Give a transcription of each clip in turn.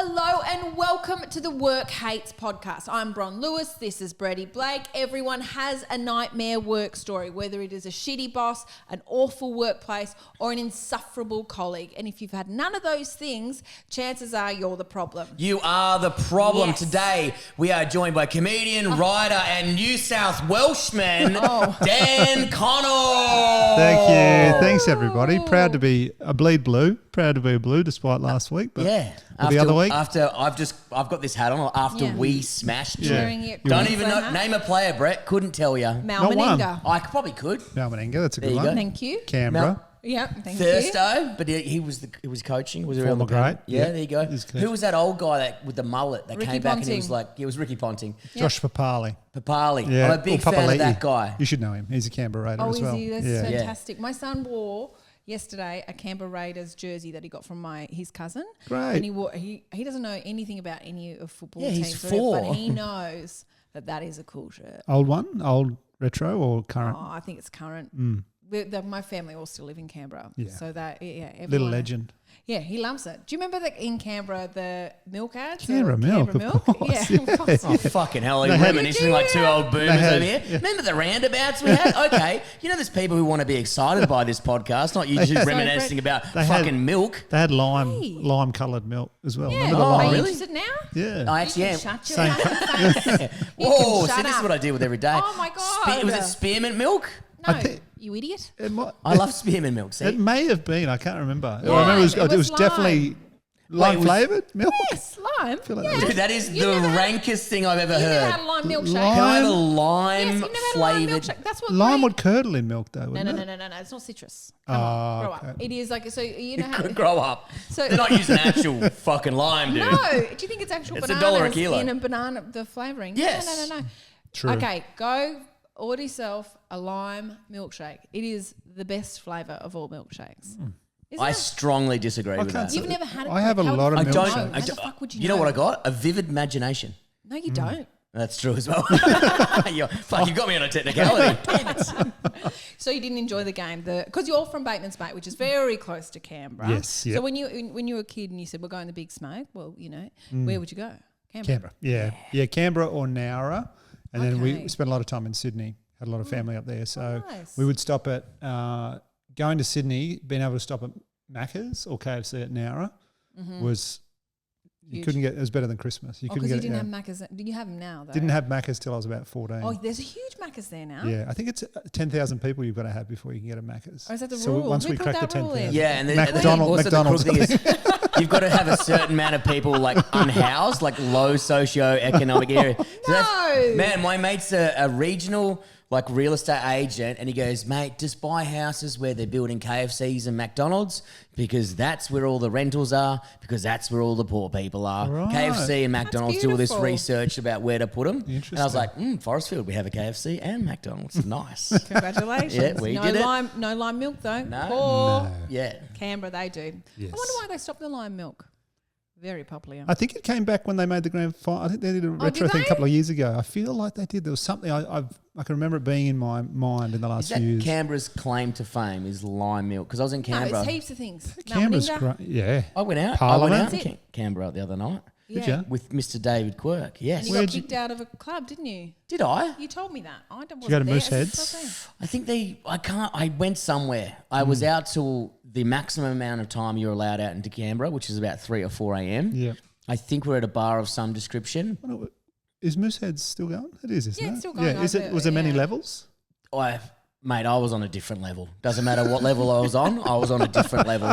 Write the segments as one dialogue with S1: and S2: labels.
S1: Hello and welcome to the Work Hates podcast. I'm Bron Lewis. This is Brady Blake. Everyone has a nightmare work story, whether it is a shitty boss, an awful workplace, or an insufferable colleague. And if you've had none of those things, chances are you're the problem.
S2: You are the problem.
S1: Yes.
S2: Today, we are joined by comedian, writer, and New South Welshman, Dan Connell.
S3: Thank you. Thanks, everybody. Proud to be a bleed blue. Proud to be blue despite last week. But
S2: Yeah.
S3: the other week.
S2: After I've got this hat on. After we smashed you.
S1: Wearing your
S2: Don't even know.
S1: Queensland hat.
S2: Name a player, Brett. Couldn't tell you.
S1: Mal
S3: Not one.
S1: Meninga.
S2: I probably could.
S3: Malmaninga, that's a
S2: There
S3: good
S2: you
S3: one.
S2: go.
S1: Thank you.
S3: Canberra.
S1: Yeah, thank you.
S2: Thursto, but he was coaching. Was
S3: Former great.
S2: Yeah,
S3: Yeah.
S2: there you go.
S3: He's coach.
S2: Who was that old guy that with the mullet that
S1: Ricky
S2: came back and he
S1: Ponting.
S2: was like, it was Ricky Ponting.
S3: Josh Papali.
S2: Papali.
S3: Yeah.
S2: I'm a big
S3: Or
S2: fan of
S3: Papali'i.
S2: that guy.
S3: You should know him. He's a Canberra Raider
S1: Oh,
S3: as
S1: is
S3: well.
S1: he? That's
S3: yeah.
S1: fantastic. My son wore yesterday a Canberra Raiders jersey that he got from his cousin.
S3: Great.
S1: And he doesn't know anything about any of football
S2: Yeah,
S1: teams.
S2: he's
S1: or whatever,
S2: 4.
S1: But he knows that is a cool shirt.
S3: Old one? Old retro or current?
S1: Oh, I think it's current.
S3: Mm.
S1: My family all still live in Canberra.
S3: Yeah.
S1: So everyone,
S3: Little legend.
S1: Yeah, he loves it. Do you remember that in Canberra, the milk ads?
S3: Canberra milk, of course,
S1: Yeah,
S3: yes.
S1: of course.
S2: Oh, fucking hell,
S3: They
S2: you're
S3: had-
S2: reminiscing like two old boomers
S3: had-
S2: over here.
S3: yeah.
S2: Remember the roundabouts we had? Okay. You know there's people who want to be excited by this podcast, not you just
S3: had-
S2: reminiscing about
S3: They had-
S2: fucking milk.
S3: They had lime coloured milk as well.
S1: Yeah.
S3: Remember the
S1: Are
S3: lime?
S1: you
S2: really?
S1: interested now?
S3: Yeah.
S2: I actually am.
S1: Shut your
S3: Same.
S1: fucking face. You
S2: Whoa,
S1: can
S2: so
S1: shut
S2: this is
S1: up.
S2: what I deal with every day.
S1: Oh my God.
S2: Was it spearmint milk?
S1: No,
S3: I think-
S1: you idiot.
S3: It, might,
S2: I love spearmint milk, see?
S3: it may have been. I can't remember.
S1: Yeah,
S3: I remember
S1: it
S3: it
S1: was
S3: was definitely
S2: Wait,
S3: lime
S2: it was-
S3: flavoured milk.
S1: Yes, lime.
S3: feel like
S1: yeah.
S3: that was-
S2: Dude, that is
S1: You
S2: the
S1: never had-
S2: rankest thing I've ever
S1: You never
S2: heard.
S1: had a lime milkshake.
S3: Lime-
S2: Can I have a
S1: Yes,
S2: lime
S1: you never had a lime
S2: flavoured?
S1: milkshake. That's what
S3: Lime
S1: Brady-
S3: would curdle in milk though,
S1: No,
S3: wouldn't
S1: no,
S3: it?
S1: no, no, no. It's not citrus. Come on, grow up.
S3: okay.
S1: It is like, so you know how...
S2: Grow up.
S1: So-
S2: They're not using actual fucking lime, dude.
S1: No, do you think it's actual
S2: It's
S1: bananas
S2: $1 a kilo.
S1: in a banana, the flavouring?
S2: Yes.
S1: No.
S3: True.
S1: Okay, go order yourself a lime milkshake. It is the best flavour of all milkshakes. Isn't
S2: I
S1: it?
S2: strongly disagree with
S3: can't
S2: that.
S3: say-
S1: You've never had it.
S3: I have a
S1: How
S3: lot
S1: the
S3: of
S1: fuck
S2: I
S1: would you
S2: don't.
S1: know? How the fuck would you
S2: You know what I got? A vivid imagination.
S1: No, you don't.
S2: That's true as well. You got me on a technicality. Damn it.
S1: So you didn't enjoy the game, because you're from Bateman's Bay, which is very close to Canberra.
S3: Yes, yep.
S1: So when you were a kid and you said we're going to Big Smoke, well, where would you go?
S3: Canberra. Yeah, Canberra or Nowra. And then
S1: Okay.
S3: we spent a lot of time in Sydney, had a lot of family up there. So
S1: nice.
S3: we would stop at, going to Sydney, being able to stop at Macca's or KFC at Nowra was, you
S1: Huge.
S3: couldn't get, it was better than Christmas. You
S1: Oh,
S3: couldn't
S1: because
S3: get
S1: you
S3: it.
S1: didn't have Macca's. Do you have them now, though?
S3: Didn't have Macca's till I was about 14.
S1: Oh, there's a huge Macca's there now.
S3: Yeah, I think it's 10,000 people you've got to have before you can get a Macca's.
S1: Oh, is that the
S3: so
S1: rule?
S3: once
S1: Who
S3: we
S1: put
S3: cracked the
S1: that rule in?
S3: 10,000.
S2: Yeah, and then
S3: McDonald's.
S2: the crook thing is, you've got to have a certain amount of people like unhoused, like low socio-economic area. So
S1: No.
S2: man, my mate's a regional like real estate agent, and he goes, mate, just buy houses where they're building KFCs and McDonald's because that's where all the rentals are, because that's where all the poor people are.
S3: Right.
S2: KFC and McDonald's do all this
S1: beautiful.
S2: research about where to put them.
S3: Interesting.
S2: And I was like, Forestfield, we have a KFC and McDonald's. Nice.
S1: Congratulations.
S2: Yeah, we
S1: no
S2: did it.
S1: lime, No lime milk, though.
S2: No.
S1: Poor
S2: Yeah.
S1: Canberra, they do.
S3: Yes.
S1: I wonder why they stopped the lime milk. Very popular.
S3: I think it came back when they made the grand final. I think they did a retro
S1: did
S3: thing a
S1: they?
S3: couple of years ago. I feel like they did. There was something I can remember it being in my mind in the
S2: Is
S3: last
S2: that
S3: few years.
S2: Canberra's claim to fame is lime milk? Because I was in
S1: No,
S2: Canberra.
S1: it's heaps of things.
S3: Canberra's
S1: Meninga.
S3: great. Yeah.
S2: I went out
S3: Parliament?
S2: to Canberra the other night
S3: Did
S1: Yeah.
S3: you?
S2: with Mr. David Quirk. Yes.
S1: And you
S3: Where'd
S1: got
S3: you-
S1: kicked out of a club, didn't you?
S2: Did I?
S1: You told me that. I wasn't
S3: you go to
S1: there.
S3: Mooseheads?
S2: I think I went somewhere. I was out till the maximum amount of time you're allowed out into Canberra, which is about 3 or 4 a.m.
S3: Yeah.
S2: I think we're at a bar of some description.
S3: Is Mooseheads still going? It is, isn't
S1: Yeah,
S3: it?
S1: it's still going.
S3: Yeah. Was there many levels?
S2: Mate, I was on a different level. Doesn't matter what level I was on a different level.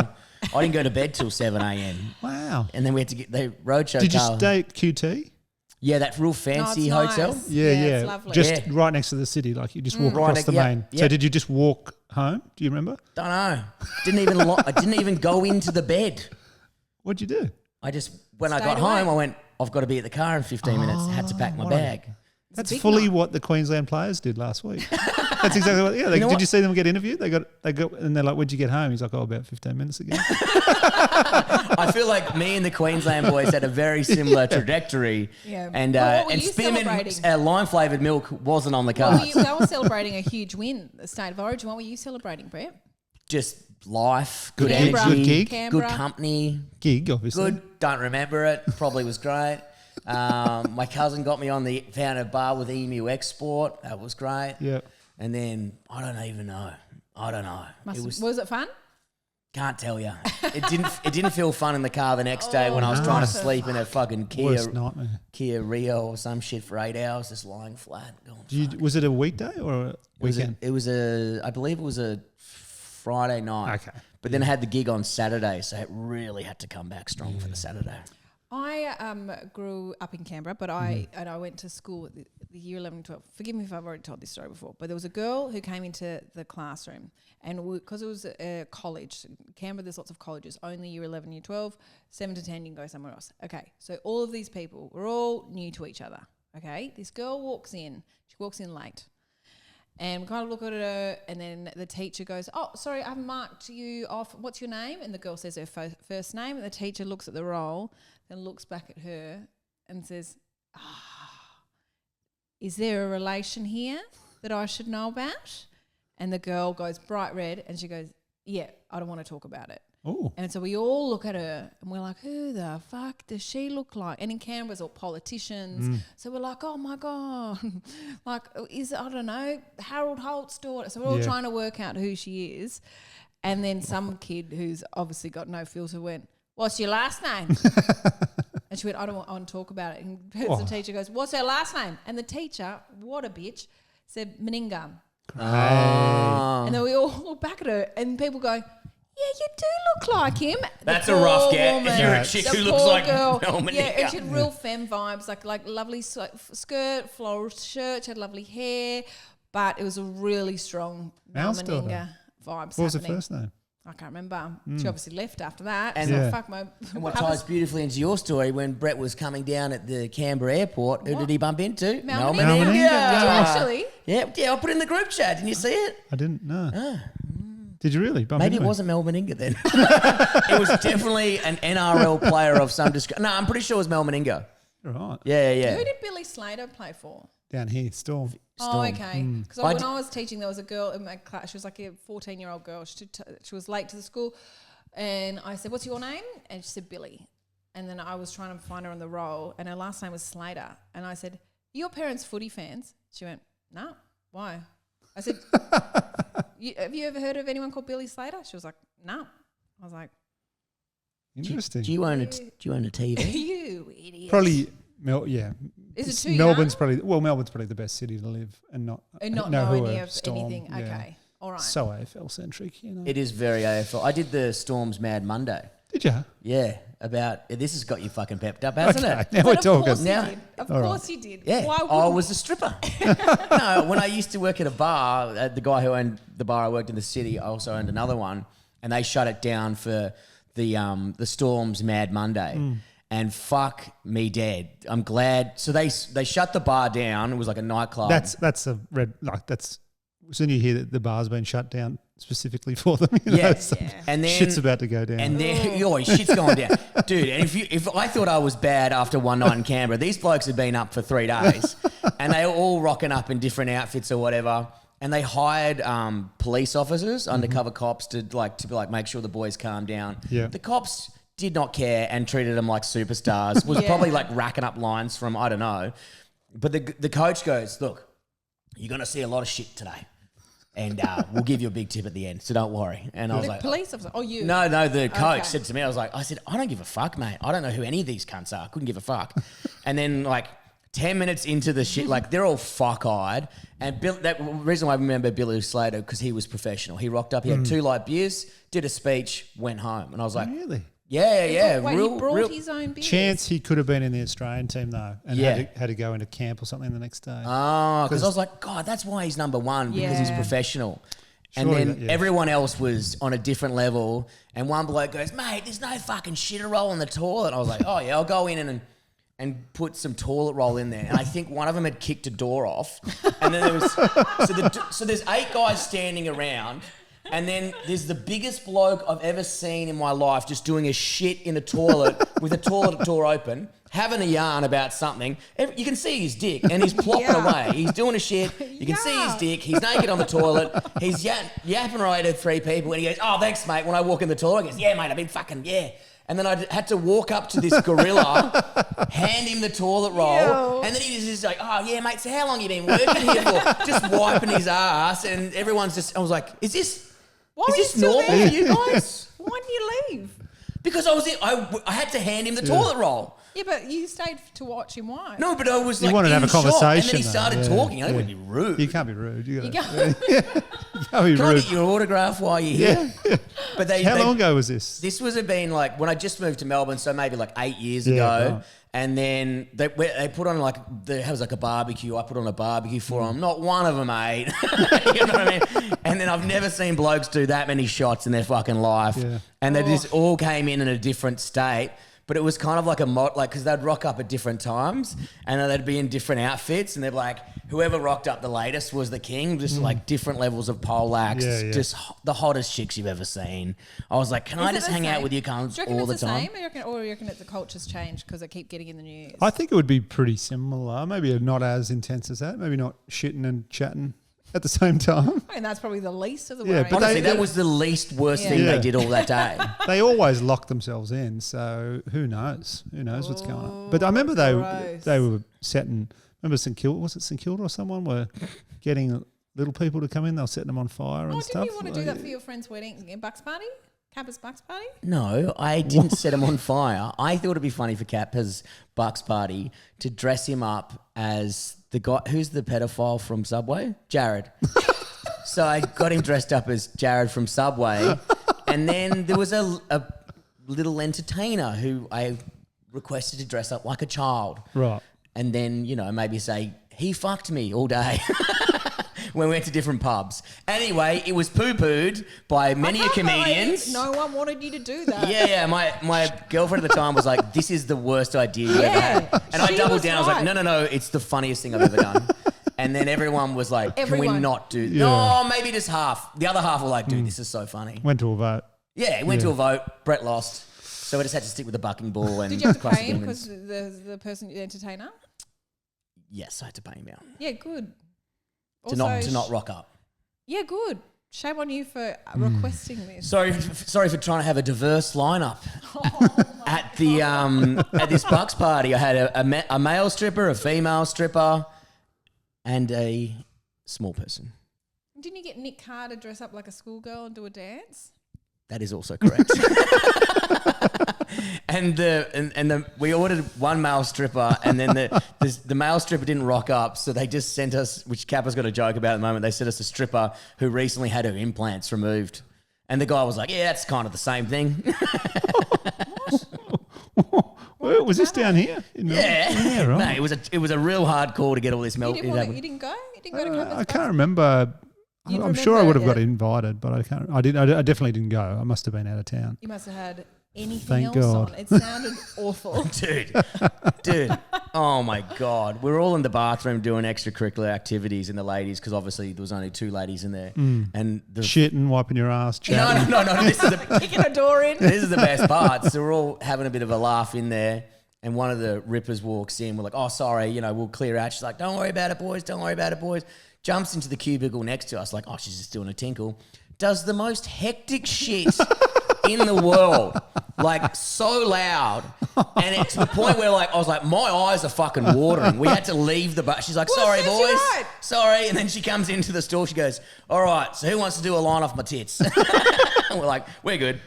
S2: I didn't go to bed till 7 a.m.
S3: Wow.
S2: And then we had to get the roadshow
S3: Did you
S2: car.
S3: stay at QT?
S2: Yeah, that real fancy hotel.
S1: Nice.
S3: Yeah,
S1: It's lovely.
S3: Just
S2: Yeah.
S3: right next to the city. Like you just walk
S2: Right
S3: across
S2: next-
S3: the
S2: yeah,
S3: main.
S2: yeah.
S3: So did you just walk home? Do you remember?
S2: Don't know. I didn't even go into the bed.
S3: What'd you do?
S2: I just when I
S1: Stayed
S2: got
S1: away.
S2: home, I went, I've got to be at the car in 15 minutes. Had to pack my
S3: what a-
S2: bag.
S3: That's
S1: big
S3: fully
S1: night.
S3: what the Queensland players did last week. That's exactly what. Yeah,
S2: know
S3: did
S2: what?
S3: you see them get interviewed? They got, and they're like, "When'd you get home?" He's like, "Oh, about 15 minutes ago."
S2: I feel like me and the Queensland boys had a very similar trajectory.
S1: Yeah.
S2: And
S1: Well, what were
S2: and
S1: you
S2: spearmint
S1: celebrating?
S2: lime flavoured milk wasn't on the
S1: Well,
S2: cards.
S1: they were celebrating a huge win, the State of Origin. What were you celebrating, Brett?
S2: Just life, good
S1: Canberra.
S2: energy,
S3: Good gig.
S1: Canberra.
S2: good company.
S3: Gig, obviously.
S2: Good, don't remember it. Probably was great. My cousin got me on the found a bar with Emu Export. That was great.
S3: Yeah.
S2: And then I don't even know.
S1: Was it fun?
S2: Can't tell you. It didn't feel fun in the car the next day when I was trying to sleep in a fucking
S3: Worst nightmare.
S2: Kia Rio or some shit for 8 hours, just lying flat. Going,
S3: Was it a weekday or a weekend?
S2: I believe it was a Friday night.
S3: Okay.
S2: But then I had the gig on Saturday, so it really had to come back strong for the Saturday.
S1: I grew up in Canberra, but I went to school at the year 11 and 12. Forgive me if I've already told this story before, but there was a girl who came into the classroom, and because it was a college, Canberra, there's lots of colleges, only year 11, year 12, 7 to 10, you can go somewhere else. Okay, so all of these people were all new to each other, okay? This girl walks in, she walks in late. And we kind of look at her, and then the teacher goes, "Oh, sorry, I haven't marked you off. What's your name?" And the girl says her first name, and the teacher looks at the roll, then looks back at her and says, "Is there a relation here that I should know about?" And the girl goes bright red, and she goes, "Yeah, I don't want to talk about it."
S3: Oh.
S1: And so we all look at her and we're like, who the fuck does she look like? And in Canberra, it's all politicians. So we're like, oh my God, like, I don't know, Harold Holt's daughter. So we're all trying to work out who she is. And then some kid who's obviously got no filter went, "What's your last name?" And she went, I don't want to talk about it. And the teacher goes, "What's her last name?" And the teacher, what a bitch, said Meninga. And then we all look back at her and people go, "Yeah, you do look like him."
S2: That's a rough get. If you're a chick who looks like Mel Meninga.
S1: Yeah, and she had real femme vibes, like lovely skirt, floral shirt, she had lovely hair, but it was a really strong Mel Meninga vibes.
S3: What was her first name?
S1: I can't remember. She obviously left after that.
S2: And
S1: so fuck my.
S2: And what ties beautifully into your story, when Brett was coming down at the Canberra airport, who did he bump into?
S1: Mel
S2: Meninga.
S1: Meninga.
S3: Did
S1: you actually?
S2: Yeah, I put it in the group chat. Didn't you see it?
S3: I didn't know. Did you really?
S2: Maybe it wasn't Mel Meninga then. It was definitely an NRL player of some description. No, I'm pretty sure it was Mel Meninga.
S3: Right.
S2: Yeah.
S1: Who did Billy Slater play for?
S3: Down here, Storm.
S1: Oh, okay. Because when I was teaching, there was a girl in my class. She was like a 14-year-old girl. She was late to the school. And I said, "What's your name?" And she said, "Billy." And then I was trying to find her on the roll. And her last name was Slater. And I said, "Are your parents footy fans?" She went, "No. Why?" I said, have you ever heard of anyone called Billy Slater? She was like, "No." I was like,
S3: Interesting.
S2: Do you own a TV?
S1: "You idiot."
S3: Probably,
S1: Is it too
S3: Melbourne's
S1: young?
S3: Melbourne's probably the best city to live and not
S1: know
S3: who
S1: any
S3: are
S1: of
S3: Storm.
S1: anything.
S3: Yeah.
S1: Okay. All right.
S3: So AFL centric, you know.
S2: It is very AFL. I did the Storm's Mad Monday.
S3: Did you?
S2: Yeah, this has got you fucking pepped up, hasn't it?
S3: Now we're
S1: Of
S3: talking.
S1: course you
S2: Now-
S1: did. Of course you did.
S2: Yeah,
S1: Why
S2: I
S1: wouldn't
S2: was a stripper. No, when I used to work at a bar, the guy who owned the bar I worked in the city, I also owned another one, and they shut it down for the Storm's Mad Monday. And fuck me dead. I'm glad. So they shut the bar down. It was like a nightclub.
S3: That's a red, like that's, soon you hear that the bar's been shut down specifically for them. You know,
S2: Yeah.
S3: so
S2: And then
S3: shit's about to go down.
S2: And then shit's going down, dude. And if I thought I was bad after one night in Canberra, these blokes had been up for 3 days, and they were all rocking up in different outfits or whatever. And they hired police officers, undercover cops, to make sure the boys calm down.
S3: Yeah.
S2: The cops did not care and treated them like superstars. Was probably like racking up lines from I don't know. But the coach goes, "Look, you're gonna see a lot of shit today. And we'll give you a big tip at the end, so don't worry." And I was like,
S1: police officer. Oh, you.
S2: No, the coach
S1: Okay.
S2: said to me, I said, "I don't give a fuck, mate. I don't know who any of these cunts are. Couldn't give a fuck." And then 10 minutes into the shit, they're all fuck-eyed. And that reason why I remember Billy Slater, because he was professional. He rocked up, he had 2 light beers, did a speech, went home. And I was like,
S3: Really?
S2: yeah.
S1: Wait, he brought his own beer.
S3: Chance he could have been in the Australian team though, and had to go into camp or something the next day.
S2: because I was like, God, that's why he's number one, because he's
S1: Yeah.
S2: professional. And
S3: Surely
S2: then everyone else was on a different level. And one bloke goes, "Mate, there's no fucking shit roll in the toilet." I was like, "Oh yeah, I'll go in and put some toilet roll in there." And I think one of them had kicked a door off. And then there was so there's 8 guys standing around. And then there's the biggest bloke I've ever seen in my life just doing a shit in a toilet with a toilet door open. having a yarn about something. You can see his dick and he's plopping away. He's doing a shit. You can see his dick. He's naked on the toilet. He's yapping away to 3 people and he goes, "Oh, thanks, mate." When I walk in the toilet, he goes, "Yeah, mate, I've been fucking, yeah." And then I had to walk up to this gorilla, hand him the toilet roll, and then he was just like, "Oh, yeah, mate, so how long you been working here for?" Just wiping his ass, and everyone's just, I was like, is this normal for you guys?
S1: Why didn't you leave?
S2: Because I had to hand him the toilet roll.
S1: Yeah, but you stayed to watch him wipe.
S2: No, but I was
S3: You
S2: like,
S3: wanted to have a
S2: shock,
S3: conversation.
S2: and then he started talking. I didn't want to be rude.
S3: You can't be rude. You can't be
S2: Can I
S3: rude.
S2: get your autograph while you're here? But
S3: How long ago was this?
S2: This was been like when I just moved to Melbourne, so maybe like 8 years ago.
S3: Right.
S2: And then they put on there was like a barbecue. I put on a barbecue for them. Not one of them ate. You know what I mean? And then I've never seen blokes do that many shots in their fucking life.
S3: Yeah.
S2: And they just all came in a different state. But it was kind of like because they'd rock up at different times and they'd be in different outfits and they'd be like, whoever rocked up the latest was the king, just like different levels of poleaxe, just the hottest chicks you've ever seen. I was like, can I just hang out with you cunts all the time?
S1: Do you reckon that the culture's changed because I keep getting in the news?
S3: I think it would be pretty similar. Maybe not as intense as that. Maybe not shitting and chatting at the same time.
S1: I mean, that's probably the least of the
S3: Yeah,
S1: worries.
S3: but
S2: Honestly, that was the least worst thing they did all that day.
S3: They always lock themselves in, so who knows? Who knows what's going on? But I remember they were setting. Remember St Kilda? Was it St Kilda or someone were getting little people to come in? They were setting them on fire and stuff.
S1: Didn't you want to do that for your friend's wedding in Bucks Party? Kappa's Bucks Party?
S2: No, I didn't set him on fire. I thought it'd be funny for Kappa's Bucks Party to dress him up as the guy who's the pedophile from Subway, Jared. So I got him dressed up as Jared from Subway, and then there was a little entertainer who I requested to dress up like a child.
S3: Right.
S2: And then, maybe say, he fucked me all day when we went to different pubs. Anyway, it was poo-pooed by many comedians.
S1: No one wanted you to do that.
S2: Yeah. My girlfriend at the time was like, this is the worst idea you ever had. And I doubled down. I was like, no, it's the funniest thing I've ever done. And then everyone was like, can we not do that?
S3: Yeah.
S2: No, maybe just half. The other half were like, dude, this is so funny.
S3: Went to a vote.
S2: Yeah, it went to a vote. Brett lost. So we just had to stick with the bucking ball. And
S1: did you have to pay him because the person, the entertainer?
S2: Yes, I had to pay him out.
S1: Yeah, good.
S2: To not rock up.
S1: Yeah, good. Shame on you for requesting this.
S2: Sorry for trying to have a diverse lineup. At the at this Bucks party, I had a male stripper, a female stripper, and a small person.
S1: Didn't you get Nick Carr to dress up like a schoolgirl and do a dance?
S2: That is also correct. And we ordered one male stripper, and then the male stripper didn't rock up, so they just sent us, which Kappa's got a joke about at the moment. They sent us a stripper who recently had her implants removed, and the guy was like, "Yeah, that's kind of the same thing."
S3: Well, was this down here?
S2: Yeah, right. No, it was a real hard call to get all this milk.
S1: You didn't go? You didn't go to Kappa's?
S3: I can't remember. I'm sure I would have got invited, but I can't. I definitely didn't go. I must have been out of town.
S1: You must have had anything
S3: Thank
S1: else
S3: God.
S1: on. It sounded awful.
S2: Dude. Oh my God. We were all in the bathroom doing extracurricular activities in the ladies because obviously there was only 2 ladies in there. And
S3: Shitting, wiping your ass, chatting.
S2: No. This is
S1: Kicking a door in.
S2: This is the best part. So we're all having a bit of a laugh in there. And one of the rippers walks in. We're like, oh, sorry, we'll clear out. She's like, don't worry about it, boys. Don't worry about it, boys. Jumps into the cubicle next to us like, oh, she's just doing a tinkle. Does the most hectic shit in the world, like so loud. And it's to the point where I was like, my eyes are fucking watering. We had to leave the bar. She's like, sorry, boys.
S1: Right?
S2: Sorry. And then she comes into the store. She goes, all right, so who wants to do a line off my tits? We're like, we're good.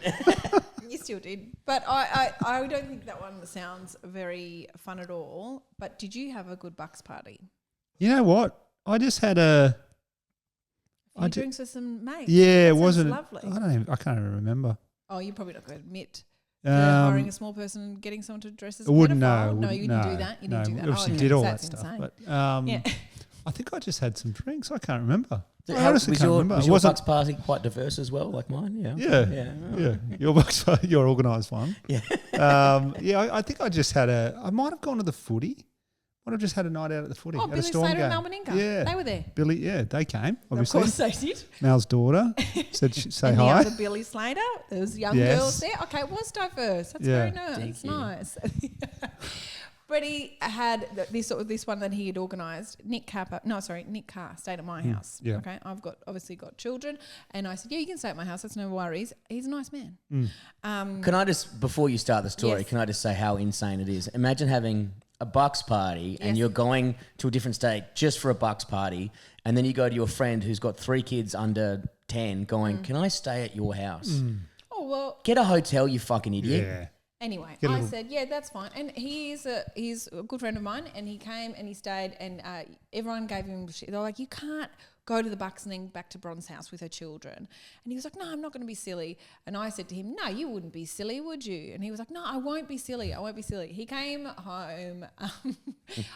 S1: You still did. But I don't think that one sounds very fun at all. But did you have a good Bucks party?
S3: You know what? I just had a
S1: drinks with some mates.
S3: Yeah,
S1: it
S3: wasn't
S1: lovely.
S3: I can't even remember.
S1: Oh, you're probably not going to admit hiring a small person and getting someone to dress as a
S3: wouldn't
S1: pedophile.
S3: know.
S1: No, you didn't do that. You didn't do that.
S3: Obviously did all that stuff. But I think I just had some drinks. I can't remember. I honestly can't remember.
S2: Was your Bucks party quite diverse as well, like mine?
S3: Yeah. Your Bucks party, your organised one.
S2: Yeah.
S3: I think I just had I might have gone to the footy. Might have just had a night out at the footy.
S1: Oh,
S3: at
S1: Billy
S3: a Storm
S1: Slater
S3: game.
S1: and Mel Meninga.
S3: Yeah.
S1: They were there.
S3: They came, obviously.
S1: Of course they did.
S3: Mel's daughter said say
S1: and
S3: hi.
S1: the other Billy Slater. There was young girls there. Okay, it was diverse. That's very nice. Nice. Freddie had this one that he had organised. Nick Carr stayed at my house.
S3: Yeah.
S1: Okay, I've obviously got children, and I said, yeah, you can stay at my house. That's no worries. He's a nice man.
S2: Can I just, before you start the story,
S1: Yes.
S2: can I just say how insane it is? Imagine having a Bucks party and you're going to a different state just for a Bucks party, and then you go to your friend who's got 3 kids under 10 going, can I stay at your house?
S1: Oh, well.
S2: Get a hotel, you fucking idiot.
S3: Yeah.
S1: Anyway, I said, yeah, that's fine. And he's a good friend of mine, and he came and he stayed, and everyone gave him shit. They were like, you can't go to the Bucks and then back to Bron's house with her children. And he was like, no, I'm not going to be silly. And I said to him, no, you wouldn't be silly, would you? And he was like, no, I won't be silly. I won't be silly. He came home.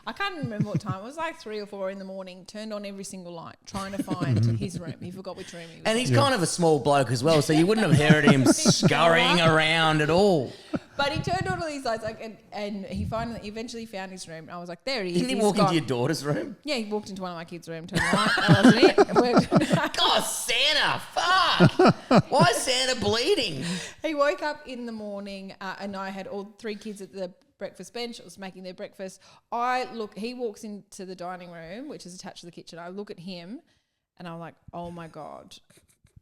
S1: I can't remember what time. It was like 3 or 4 in the morning, turned on every single light, trying to find his room. He forgot which room he was
S2: And
S1: in.
S2: he's kind of a small bloke as well, so you wouldn't have heard him scurrying around at all.
S1: But he turned on all these lights, and he eventually found his room. And I was like, there he is.
S2: Didn't he walk into your daughter's room?
S1: Yeah, he walked into one of my kids' room, turned the light. That wasn't it.
S2: God, Santa, fuck. Why is Santa bleeding?
S1: He woke up in the morning, and I had all 3 kids at the breakfast bench. I was making their breakfast. He walks into the dining room, which is attached to the kitchen. I look at him, and I'm like, oh my God.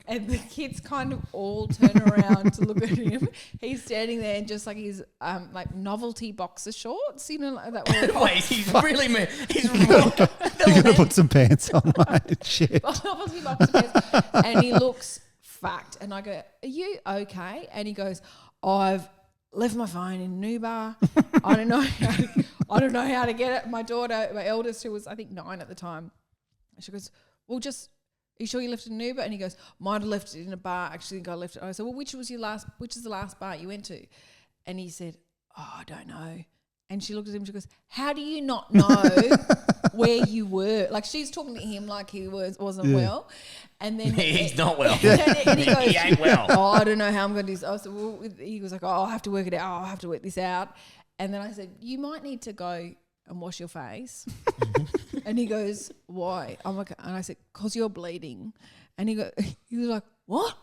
S1: And the kids kind of all turn around to look at him. He's standing there in just like his like novelty boxer shorts, you know, like that.
S2: Wait, he's really mean. He's
S3: You got to put some pants on, mate. Shit.
S1: Novelty boxer pants. And he looks fucked. And I go, are you okay? And he goes, I've left my phone in an Uber. I don't know how to get it. My daughter, my eldest, who was I think 9 at the time, she goes, well, just. Are you sure you left it in an Uber? And he goes, might have left it in a bar. Actually, I think I left it. I said, well, which is the last bar you went to? And he said, oh, I don't know. And she looked at him, she goes, how do you not know where you were? Like she's talking to him like he wasn't well. And then
S2: he's not well.
S1: And he goes,
S2: he ain't well.
S1: Oh, I don't know how I'm going to do this. I said, well, he was like, oh, I'll have to work it out. I'll have to work this out. And then I said, you might need to go and wash your face. And he goes, why? I'm like, and I said, because you're bleeding. And he was like, what?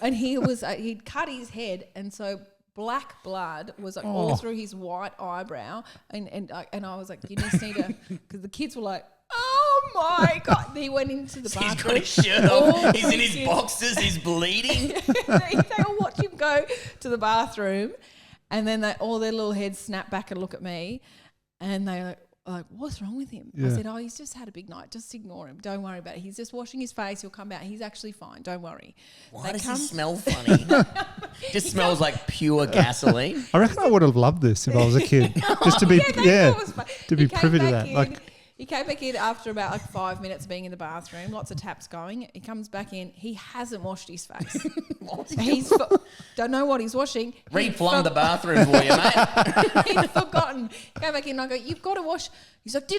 S1: And he'd cut his head, and so black blood was like all through his white eyebrow. And I was like, you just need to, because the kids were like, oh my God. He went into the bathroom.
S2: He's got his shirt off. He's in his boxers. He's bleeding.
S1: They all watch him go to the bathroom, and then all their little heads snap back and look at me, and they're like, what's wrong with him?
S3: Yeah.
S1: I said, oh, he's just had a big night. Just ignore him. Don't worry about it. He's just washing his face. He'll come out. He's actually fine. Don't worry.
S2: Why does he smell funny? Just smells like pure gasoline.
S3: I reckon I would have loved this if I was a kid. Just to be, to be privy to that. Like,
S1: he came back in after about like 5 minutes being in the bathroom, lots of taps going. He comes back in. He hasn't washed his face. Don't know what he's washing.
S2: Reflung the bathroom for you, mate.
S1: He'd forgotten. He came back in and I go, you've got to wash. He's like,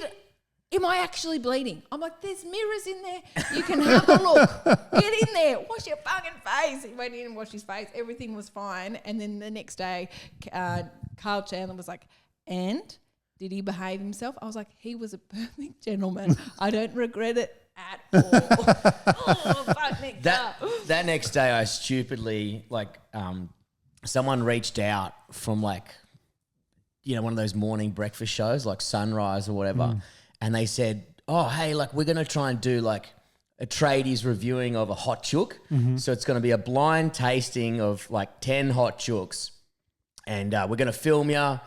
S1: am I actually bleeding? I'm like, there's mirrors in there. You can have a look. Get in there. Wash your fucking face. He went in and washed his face. Everything was fine. And then the next day, Carl Chandler was like, and did he behave himself? I was like, he was a perfect gentleman. I don't regret it at all.
S2: That next day, I stupidly, someone reached out from one of those morning breakfast shows like Sunrise or whatever. And they said, oh, hey, we're going to try and do a tradies reviewing of a hot chook. So it's going to be a blind tasting of 10 hot chooks. And we're going to film you.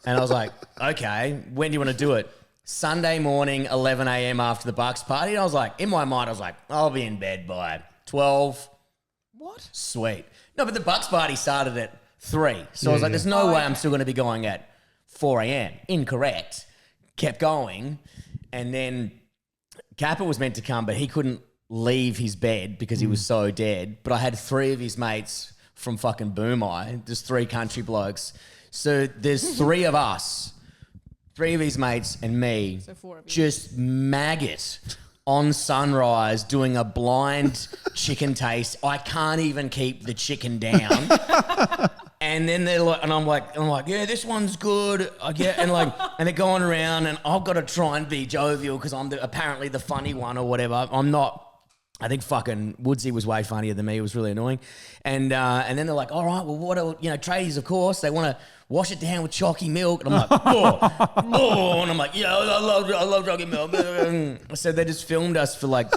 S2: And I was like, okay, when do you want to do it? Sunday morning, 11 a.m. after the Bucks party. And I was like, in my mind, I was like, I'll be in bed by 12.
S1: What?
S2: Sweet. No, but the Bucks party started at 3. So I was like, there's no way I'm still going to be going at 4 a.m. Incorrect. Kept going. And then Kappa was meant to come, but he couldn't leave his bed because he was so dead. But I had 3 of his mates from fucking Boomai, just 3 country blokes. So there's 3 of us, 3 of his mates and me,
S1: so 4 of you.
S2: Just maggot on Sunrise doing a blind chicken taste. I can't even keep the chicken down. And then they're like, and I'm like, yeah, this one's good. And they're going around, and I've got to try and be jovial because I'm apparently the funny one or whatever. I'm not. I think fucking Woodsy was way funnier than me. It was really annoying. And then they're like, all right, well, what are, tradies, of course, they want to wash it down with chalky milk. And I'm like, oh. And I'm like, yeah, I love chalky milk. So they just filmed us for like...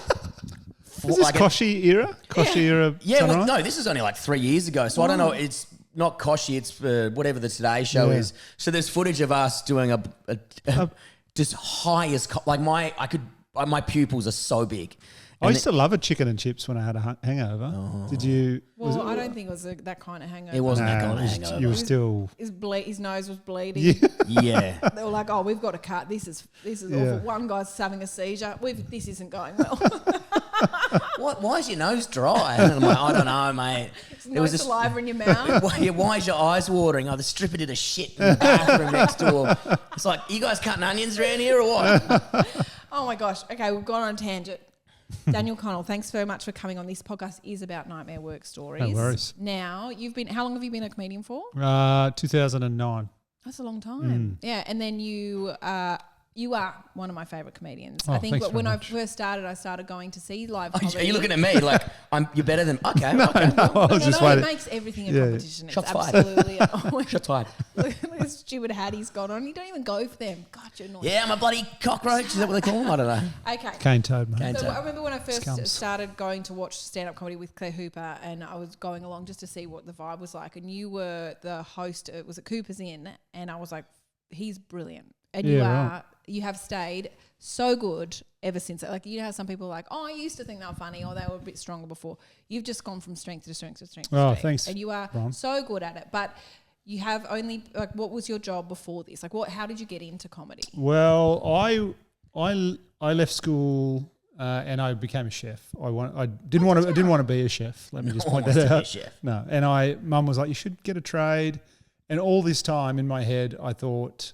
S3: Is this Koshi era? Koshi era?
S2: Yeah, well, no, this is only like 3 years ago. So I don't know. It's not Koshi. It's whatever the Today Show is. So there's footage of us doing a just high as... my pupils are so big.
S3: I used to love a chicken and chips when I had a hangover. Oh. Did you?
S1: Well, I don't think it was that kind of hangover.
S2: It wasn't that kind of hangover.
S3: You were still...
S1: His nose was bleeding.
S2: Yeah.
S1: They were like, oh, we've got to cut. This is awful. One guy's having a seizure. This isn't going well.
S2: Why is your nose dry? And I'm like, I don't know, mate.
S1: There was saliva in your mouth.
S2: Why is your eyes watering? Oh, the stripper did a shit in the bathroom next door. It's like, you guys cutting onions around here or what?
S1: Oh, my gosh. Okay, we've gone on a tangent. Daniel Connell, thanks very much for coming on. This podcast is about nightmare work stories.
S3: No worries.
S1: Now, how long have you been a comedian for?
S3: 2009.
S1: That's a long time. Yeah, and then you are one of my favourite comedians.
S3: Oh,
S1: I think when I
S3: much.
S1: first started, I started going to see live comedy.
S2: Are you looking at me like you're better than... Okay,
S3: No, I was just waiting.
S1: It makes everything a competition. It's
S2: Shots fired.
S1: absolutely...
S2: Shots fired.
S1: Look at this stupid hat he's got on. You don't even go for them. God, you're annoying.
S2: Yeah, I'm a bloody cockroach. Is that what they call them? I don't know.
S1: Okay.
S3: Cane toad, mate.
S1: So I remember when I first
S3: Scums.
S1: started going to watch stand-up comedy with Claire Hooper, and I was going along just to see what the vibe was like, and you were the host. It was at Cooper's Inn, and I was like, he's brilliant. And you have stayed so good ever since. Like, you know how some people are like, oh, I used to think they were funny or they were a bit stronger before. You've just gone from strength to strength to strength to strength.
S3: Thanks.
S1: And you are so good at it. But you have only, like, what was your job before this? Like, how did you get into comedy?
S3: Well, I left school and I became a chef. I didn't want to be a chef. Let me just point that out.
S2: Chef.
S3: No, and Mum was like, you should get a trade. And all this time in my head, I thought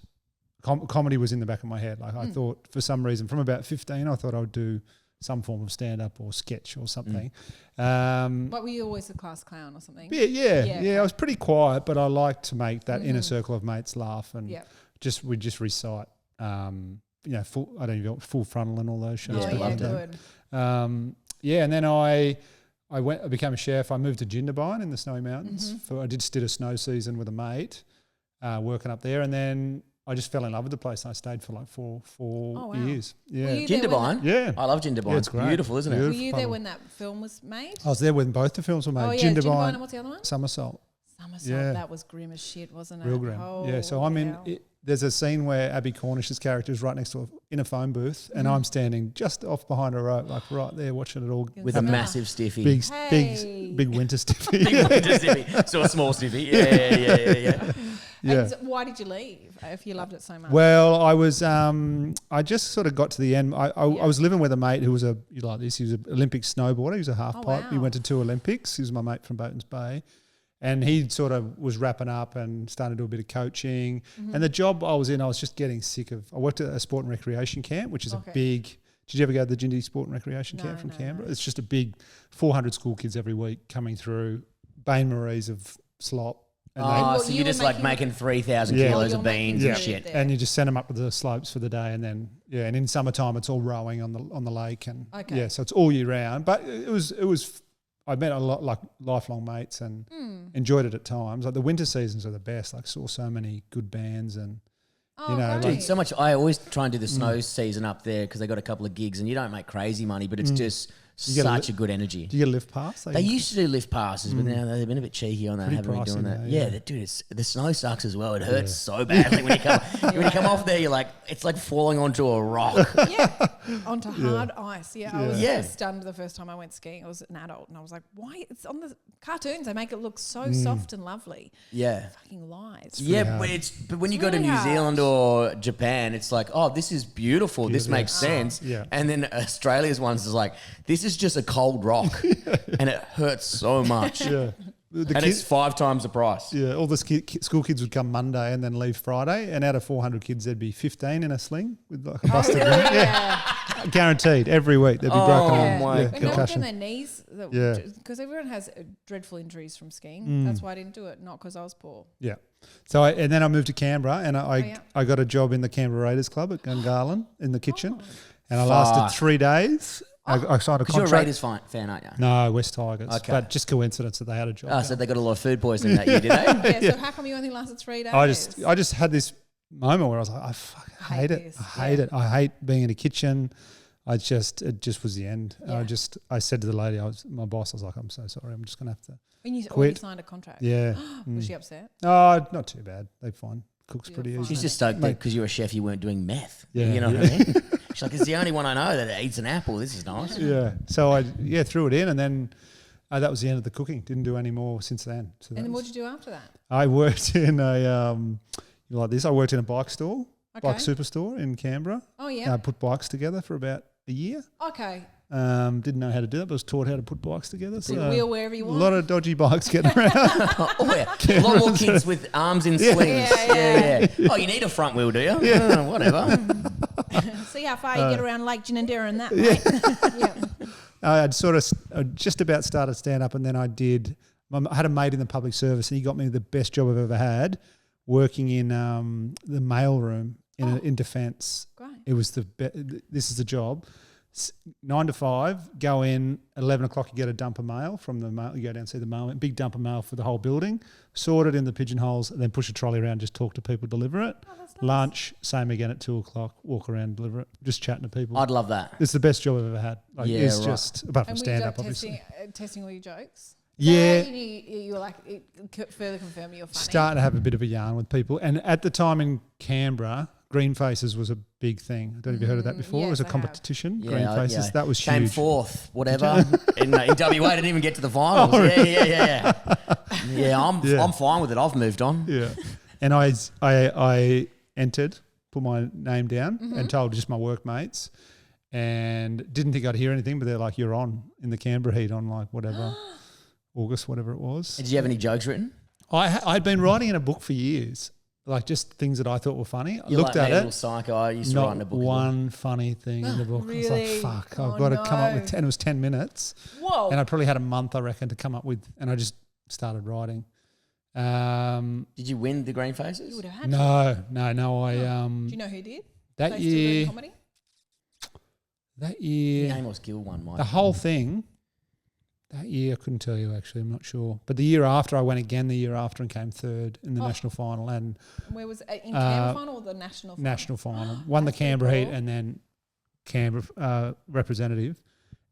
S3: comedy was in the back of my head. Like I thought, for some reason, from about 15, I thought I would do some form of stand-up or sketch or something.
S1: But were you always a class clown or something?
S3: Yeah. I was pretty quiet, but I liked to make that inner circle of mates laugh, and we'd just recite, full frontal and all those shows.
S1: Good.
S3: And then I became a chef. I moved to Jindabyne in the Snowy Mountains. I did a snow season with a mate, working up there, and then I just fell in love with the place. And I stayed for like four years. Yeah,
S2: Jindabyne.
S3: Yeah,
S2: I love Jindabyne.
S3: Yeah,
S2: it's beautiful, isn't it?
S1: Were you there when that film was made?
S3: I was there when both the films were made.
S1: Oh yeah, Jindabyne and what's the other one?
S3: Somersault.
S1: Yeah. That was grim as shit, wasn't it?
S3: Real grim. Yeah, so I'm in. There's a scene where Abby Cornish's character is right next to in a phone booth, and I'm standing just off behind a rope, like right there, watching it all
S2: with a massive stiffy,
S3: big winter stiffy,
S2: big winter stiffy, so a small stiffy. Yeah.
S1: And so why did you leave if you loved it so much?
S3: Well, I was. I just sort of got to the end. I was living with a mate who was he was an Olympic snowboarder. He was a half pipe.
S1: Wow.
S3: He went to 2 Olympics. He was my mate from Boatons Bay. And he sort of was wrapping up and starting to do a bit of coaching. And the job I was in, I was just getting sick of. I worked at a sport and recreation camp, which is a big. Did you ever go to the Jindy Sport and Recreation Camp from Canberra? No. It's just a big 400 school kids every week coming through, Bain Marie's of slop.
S2: So you're just like making 3,000 kilos of beans and shit.
S3: And you just send them up to the slopes for the day, and then and in summertime it's all rowing on the lake, and so it's all year round. But it was. I met a lot like lifelong mates and enjoyed it at times. Like the winter seasons are the best. Like saw so many good bands and
S2: Dude, so much. I always try and do the snow season up there because they got a couple of gigs and you don't make crazy money, but it's just such a good energy.
S3: Do you get a lift pass?
S2: They used to do lift passes, but now they've been a bit cheeky on that. Haven't been doing that. Dude, the snow sucks as well. It hurts so badly when you come off there. You're like, it's like falling onto a rock.
S1: Onto hard ice. I was just stunned the first time I went skiing. I was an adult and I was like, why? It's on the cartoons. They make it look so soft and lovely.
S2: Yeah,
S1: fucking lies.
S2: Yeah, but when you go to New Zealand or Japan, it's like, oh, this is beautiful. This makes sense. And then Australia's ones is like, this is just a cold rock and it hurts so much. It's 5 times the price.
S3: Yeah, all the school kids would come Monday and then leave Friday, and out of 400 kids, there'd be 15 in a sling with like a busted ring. Guaranteed, every week they'd be broken.
S2: Oh my God.
S1: Concussion. Their knees. Because everyone has dreadful injuries from skiing. That's why I didn't do it, not because I was poor.
S3: Yeah. So and then I moved to Canberra, and I got a job in the Canberra Raiders Club at Gungahlin in the kitchen, and I lasted 3 days. I signed a
S2: Because you're a
S3: contract.
S2: Raiders fan, aren't you?
S3: No, West Tigers.
S2: Okay.
S3: But just coincidence that they had a job.
S2: Oh, so they got a lot of food poisoning that year, did they?
S1: Yeah, so how come you only lasted 3 days?
S3: I just had this moment where I was like, I fucking hate it.
S1: this.
S3: I hate it. I hate being in a kitchen. It just was the end.
S1: Yeah.
S3: I said to the lady, my boss, I was like, I'm so sorry. I'm just going to have to
S1: When you
S3: quit.
S1: already signed a contract.
S3: Yeah.
S1: Was she upset?
S3: Oh, not too bad. They're fine. Cooks pretty
S1: fine.
S3: easy.
S2: She's just stoked that because you're a chef, you weren't doing meth.
S3: Yeah,
S2: You know
S3: yeah.
S2: what I mean? She's like, it's the only one I know that eats an apple. This is nice.
S3: Yeah. So I threw it in, and then that was the end of the cooking. Didn't do any more since then. So
S1: And then what did you do after that?
S3: I worked in a like this. I worked in a bike store,
S1: Okay.
S3: bike superstore in Canberra.
S1: Oh, yeah.
S3: I put bikes together for about a year.
S1: Okay.
S3: Didn't know how to do it, but was taught how to put bikes together.
S1: Put a wheel wherever you
S3: A
S1: want.
S3: lot of dodgy bikes getting around.
S2: Oh, yeah. A lot more kids with arms in slings.
S1: Yeah.
S2: Oh, you need a front wheel, do you? Yeah. Whatever.
S1: See how far you get around Lake Ginninderra and that, mate. Yeah.
S3: I had sort of just about started stand up, and then I had a mate in the public service, and he got me the best job I've ever had, working in the mail room in defence.
S1: Great.
S3: It was this is the job. 9 to 5, go in, 11 o'clock, you get a dump of mail from the mail, you go down and see the mail, big dump of mail for the whole building, sort it in the pigeonholes, and then push a trolley around, just talk to people, deliver it.
S1: Oh, that's nice.
S3: Lunch, same again at 2 o'clock, walk around, deliver it, just chatting to people.
S2: I'd love that.
S3: It's the best job I've ever had. Like,
S2: Yeah,
S3: it's
S2: right.
S3: just, apart from
S1: And were
S3: stand
S1: you
S3: up,
S1: like
S3: obviously.
S1: testing all your jokes?
S3: Yeah.
S1: You were like, it further confirm you're funny.
S3: Starting to have a bit of a yarn with people. And at the time in Canberra, green faces was a big thing. I don't know if you heard of that before. It was a
S1: yes, I have.
S3: competition.
S2: Yeah,
S3: green faces. That was
S2: Came
S3: huge.
S2: fourth, whatever. in WA, didn't even get to the finals. Yeah. Yeah, I'm fine with it. I've moved on.
S3: Yeah. And I entered, put my name down and told just my workmates, and didn't think I'd hear anything, but they're like, you're on in the Canberra heat on like whatever, August, whatever it was.
S2: Did you have any jokes written?
S3: I'd been writing in a book for years, like just things that I thought were funny. I
S2: You're
S3: looked
S2: like
S3: at
S2: me,
S3: it.
S2: little psycho. I used to write in a
S3: Not
S2: book. as well.
S3: one funny thing in the book. I was
S1: Really?
S3: like, fuck,
S1: Oh,
S3: I've got to come up
S1: no.
S3: with 10. It was 10 minutes.
S1: Whoa.
S3: And I probably had a month, I reckon, to come up with, and I just started writing.
S2: Did you win the green
S1: You
S2: faces?
S1: would have had to.
S3: No. I
S1: Do you know who did?
S3: that
S1: They still doing
S3: year,
S1: comedy?
S3: that year,
S2: Name or skill one, Mike.
S3: the whole thing. That year, I couldn't tell you actually. I'm not sure. But the year after, I went again. The year after, and came third in the national final and
S1: Where was it? In Canberra final or the national final?
S3: national final. Won the
S1: That's pretty
S3: Canberra heat
S1: cool.
S3: and then Canberra representative.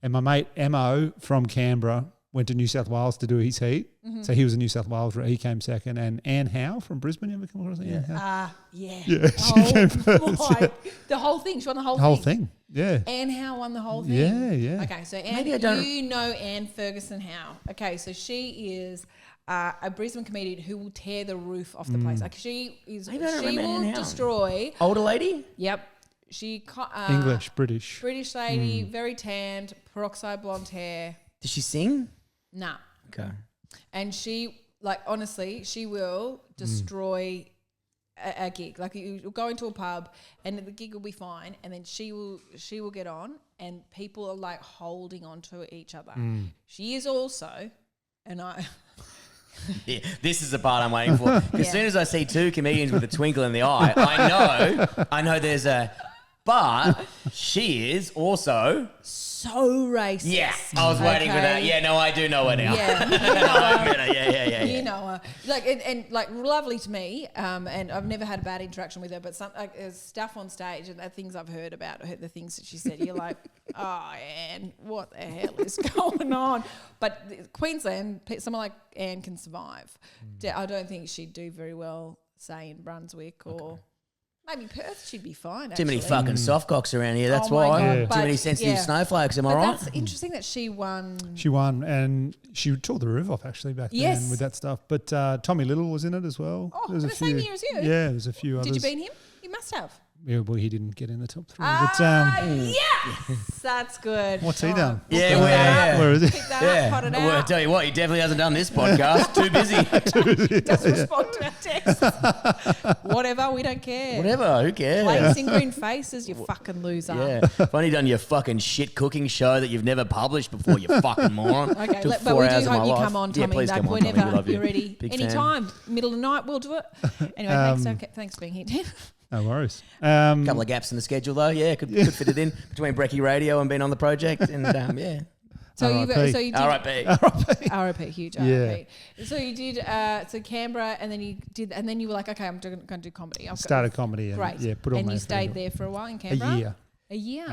S3: And my mate Emo from Canberra went to New South Wales to do his heat. So he was a New South Wales. He came second. And Anne Howe from Brisbane. You ever come across Anne Howe?
S1: Yeah.
S3: Yeah, she came first.
S1: my. The whole thing. She won the whole
S3: The whole thing. Yeah.
S1: Anne Howe won the whole thing.
S3: Yeah.
S1: Okay, so Anne,
S2: Maybe I don't-
S1: you know Anne Ferguson Howe. Okay, so she is a Brisbane comedian who will tear the roof off the place. Like she is,
S2: Maybe I don't
S1: she
S2: remember Anne
S1: will
S2: Howe.
S1: destroy.
S2: Older lady?
S1: Yep, she
S3: English, British.
S1: British lady, very tanned, peroxide blonde hair.
S2: Did she sing?
S1: Nah,
S2: Okay.
S1: and she honestly, she will destroy a gig. Like you'll go into a pub and the gig will be fine, and then she will get on, and people are like holding on to each other. She is also, and I.
S2: Yeah, this is the part I'm waiting for. As
S1: Yeah.
S2: soon as I see two comedians with a twinkle in the eye, I know there's a. But she is also.
S1: So racist.
S2: Yeah, I was waiting for that.
S1: Okay?
S2: Yeah, no, I do know her now.
S1: Yeah, you know her.
S2: Yeah.
S1: You know her, like and like lovely to me. And I've never had a bad interaction with her, but some stuff on stage and the things I've heard about her, the things that she said, you're like, oh, Anne, what the hell is going on? But Queensland, someone like Anne can survive. I don't think she'd do very well, say in Brunswick or. Maybe Perth, she'd be fine.
S2: Too many
S1: actually.
S2: fucking soft cocks around here. That's
S1: Oh my
S2: why.
S1: God,
S3: Yeah.
S1: but
S2: Too many sensitive
S1: yeah.
S2: snowflakes. Am I
S1: But
S2: right?
S1: that's interesting that she won.
S3: She won, and she tore the roof off actually back
S1: Yes.
S3: then with that stuff. But Tommy Little was in it as well.
S1: Oh,
S3: There's a
S1: the same
S3: few-
S1: year as you?
S3: Yeah, there's a few others.
S1: Did you beat him? You must have.
S3: Yeah, well, he didn't get in the top three.
S1: Yes, that's good.
S3: What's he
S1: Oh,
S3: done?
S2: Yeah,
S1: pick that up.
S3: Where is he?
S1: Pick that
S2: Yeah.
S1: up, pot it
S2: Well, I
S1: out.
S2: tell you what, he definitely hasn't done this podcast. Too busy.
S1: Just respond to our text. Whatever, we don't care.
S2: Whatever. Who cares?
S1: Plates in green faces, you fucking loser.
S2: Yeah. I've only done your fucking shit cooking show that you've never published before, you fucking moron.
S1: Okay,
S2: Took
S1: but
S2: 4
S1: we do
S2: hours of my
S1: hope you
S2: life.
S1: come on,
S2: Yeah,
S1: Tommy.
S2: please
S1: Like
S2: come on, Tommy. We
S1: whenever
S2: love you.
S1: you're ready,
S2: Big fan.
S1: anytime, middle of the night, we'll do it. Anyway, thanks for being here, Dan.
S3: No worries.
S2: A couple of gaps in the schedule though. Yeah, could fit it in between Brekkie Radio and being on the project, and yeah.
S1: So you did
S2: R.I.P.
S1: R.I.P. Huge R.I.P. So you did Canberra, and then you were like, okay, I'm going to do comedy.
S3: Started comedy. And,
S1: great.
S3: Yeah, put all
S1: and
S3: my
S1: you
S3: effort
S1: stayed
S3: into it.
S1: there for a while in Canberra. A year.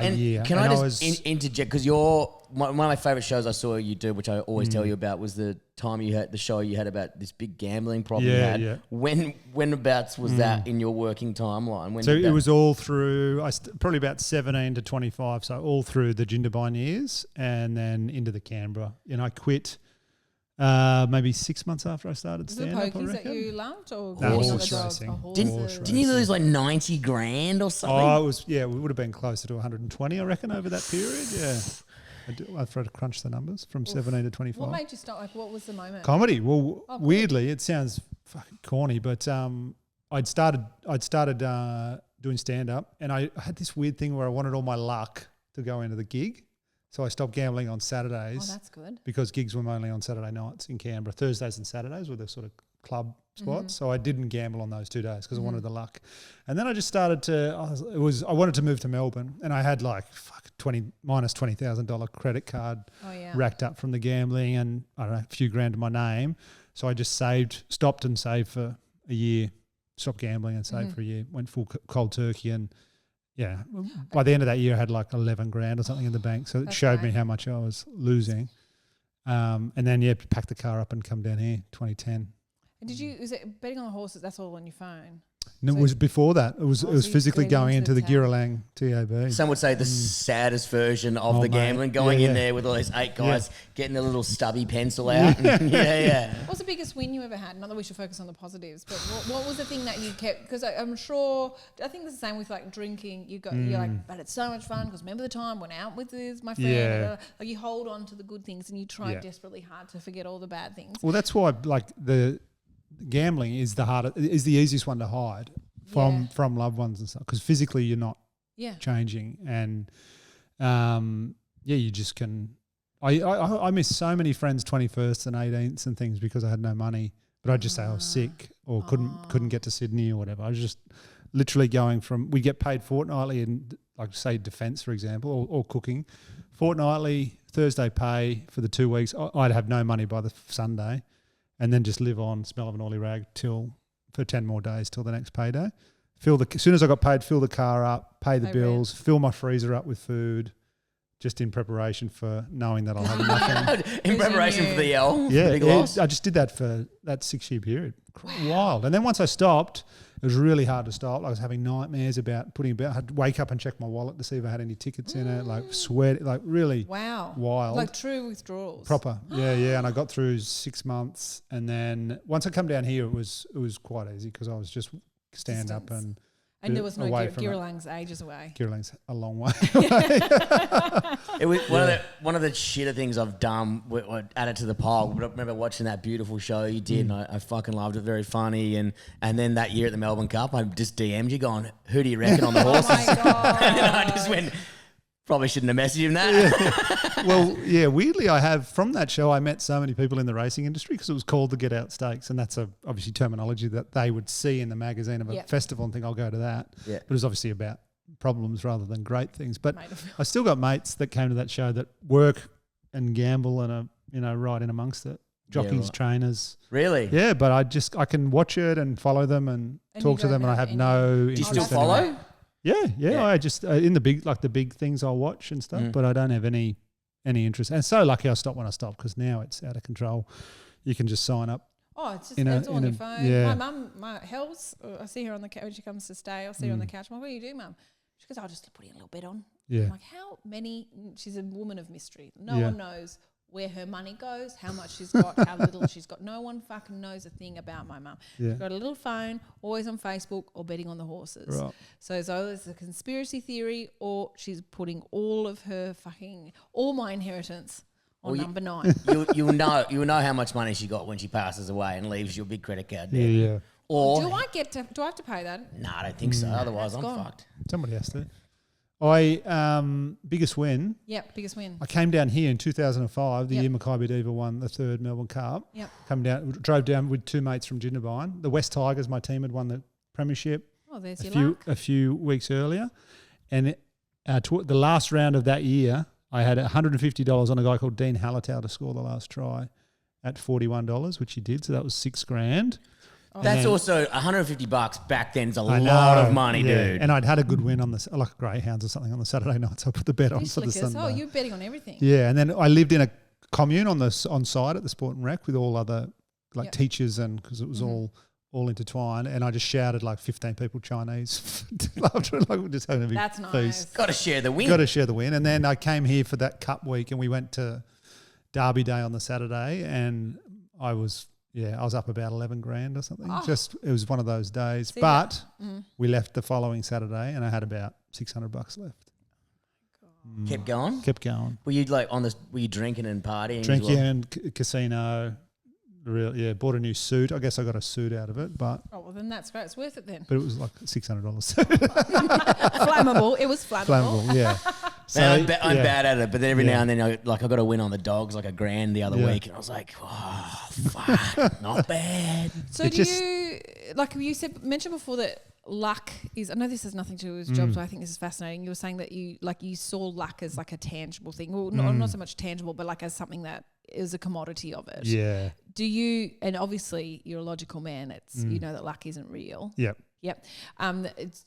S2: Can I just interject? Because one of my favourite shows I saw you do, which I always tell you about, was the time you had the show you had about this big gambling problem you had.
S3: Yeah.
S2: Whenabouts was that in your working timeline?
S3: So it was all through, probably about 17 to 25, so all through the Jindabyne years and then into the Canberra. And I quit maybe 6 months after I started stand-up.
S1: Was it pokies that you loved? Or
S3: horse racing.
S2: Didn't you lose like 90 grand or something?
S3: Oh, it would have been closer to 120, I reckon, over that period. Yeah. I've tried to crunch the numbers from 17 to 25.
S1: What made you stop? Like, what was the moment?
S3: Comedy. Well, weirdly, it sounds fucking corny, but I'd started doing stand-up, and I had this weird thing where I wanted all my luck to go into the gig. So I stopped gambling on Saturdays.
S1: Oh, that's good.
S3: Because gigs were mainly on Saturday nights in Canberra. Thursdays and Saturdays were the sort of club spots. So I didn't gamble on those 2 days because I wanted the luck. And then I just started I wanted to move to Melbourne, and I had like minus $20,000 credit card racked up from the gambling, and I don't know, a few grand to my name. So I just stopped and saved for a year, stopped gambling and saved for a year, went full cold turkey, and yeah, by the end of that year, I had like 11 grand or something in the bank. So it showed me how much I was losing. And then, pack the car up and come down here, 2010.
S1: And was it betting on the horses? That's all on your phone?
S3: No, it was before that. It was physically going into the Girralang TAB.
S2: Some would say the saddest version of the gambling, going in there with all these 8 guys getting a little stubby pencil out.
S1: What's the biggest win you ever had? Not that we should focus on the positives, but what was the thing that you kept? Because I'm sure, I think it's the same with like drinking. You're like, but it's so much fun because remember the time I went out with my friend.
S3: Yeah.
S1: Like you hold on to the good things and you try desperately hard to forget all the bad things.
S3: Well, that's why like the gambling is the easiest one to hide from loved ones and stuff, because physically you're not changing, and you just can. I miss so many friends' 21st and 18th and things because I had no money, but I'd just say I was sick or couldn't get to Sydney or whatever. I was just literally going from, we get paid fortnightly in, like say defence for example, or cooking, fortnightly, Thursday pay for the 2 weeks. I'd have no money by the Sunday, and then just live on smell of an oily rag for 10 more days till the next payday. As soon as I got paid, fill the car up, pay the bills, fill my freezer up with food, just in preparation for knowing that I'll have nothing.
S2: In preparation for the L.
S3: Yeah, I just did that for that 6 year period. Wow. Wild. And then once I stopped, it was really hard to stop. I was having nightmares about I had to wake up and check my wallet to see if I had any tickets in it, like sweat, like really wild.
S1: Like true withdrawals.
S3: Proper. Yeah. And I got through 6 months, and then once I come down here, it was quite easy because I was just stand up and
S1: there was no Girralang's ages away.
S3: Girralang's a long way.
S2: It was one of the shitter things I've done. Added to the pile. But I remember watching that beautiful show you did, and I fucking loved it. Very funny. And then that year at the Melbourne Cup, I just DM'd you going, "Who do you reckon on the horses?"
S1: Oh my God.
S2: And then I just went, probably shouldn't have messaged him that.
S3: Well, yeah, weirdly, from that show, I met so many people in the racing industry because it was called the Get Out Stakes, and that's obviously terminology that they would see in the magazine of a festival and think, I'll go to that. Yeah. But it was obviously about problems rather than great things. But I still got mates that came to that show that work and gamble and are right in amongst it. Jockeys, trainers.
S2: Really?
S3: Yeah, but I can watch it and follow them and talk to them, and I have no interest.
S2: Do you still follow?
S3: Yeah. I just in the big things I'll watch and stuff, but I don't have any interest. And so lucky I stopped when I stopped, because now it's out of control. You can just sign up.
S1: Oh, it's all on your phone. Yeah. My mum, Hells, I see her on the couch when she comes to stay. I'll see her on the couch. I'm like, what do you do, Mum? She goes, I'll just put in a little bit on.
S3: Yeah.
S1: I'm like, how many? She's a woman of mystery. No one knows where her money goes, how much she's got, how little she's got. No one fucking knows a thing about my mum.
S3: Yeah.
S1: She's got a little phone, always on Facebook or betting on the horses. Right. So it's either a conspiracy theory or she's putting all my inheritance on number 9.
S2: You'll know how much money she got when she passes away and leaves you a big credit card.
S3: Yeah.
S2: Or
S1: do I have to pay that?
S2: No, I don't think so. Otherwise, I'm fucked.
S3: Somebody has to. Biggest win.
S1: Yep, biggest win.
S3: I came down here in 2005, the year Mackay Diva won the 3rd Melbourne Cup.
S1: Yep.
S3: Drove down with 2 mates from Jindabyne. The West Tigers, my team, had won the premiership.
S1: Oh, there's your luck.
S3: a few weeks earlier, and the last round of that year, I had $150 on a guy called Dean Hallertau to score the last try at $41, which he did. So that was $6,000.
S1: Oh.
S2: That's also $150 back then is a
S3: I
S2: lot
S3: know,
S2: of money, dude.
S3: And I'd had a good win on like Greyhounds or something on the Saturday night, so I put the bet on for the Sunday.
S1: Oh, you're betting on everything.
S3: Yeah, and then I lived in a commune on site at the Sport and Rec with all other teachers, and because it was all intertwined, and I just shouted like 15 people Chinese after like just having a big
S1: That's nice.
S3: feast.
S2: Got to share the win.
S3: Got to share the win. And then I came here for that cup week, and we went to Derby Day on the Saturday, and I was up about $11,000 or something.
S1: Oh.
S3: It was one of those days. But we left the following Saturday, and I had about $600 left.
S2: Kept going?
S3: Kept going.
S2: Were you were you drinking and partying?
S3: Drinking
S2: as well?
S3: and casino. Bought a new suit. I guess I got a suit out of it, but
S1: Then that's great. It's worth it then.
S3: it was like $600.
S1: Flammable. It was flammable.
S3: Flammable, yeah.
S2: Man, I'm bad at it, but then every now and then I got to win on the dogs like $1,000 the other week, and I was like, oh, fuck, not bad.
S1: So you mentioned before that luck is, I know this has nothing to do with jobs, but I think this is fascinating. You were saying that you saw luck as like a tangible thing. Well, not so much tangible, but like as something that is a commodity of it.
S3: Yeah.
S1: Do you, and obviously you're a logical man, you know that luck isn't real.
S3: Yep.
S1: Yep.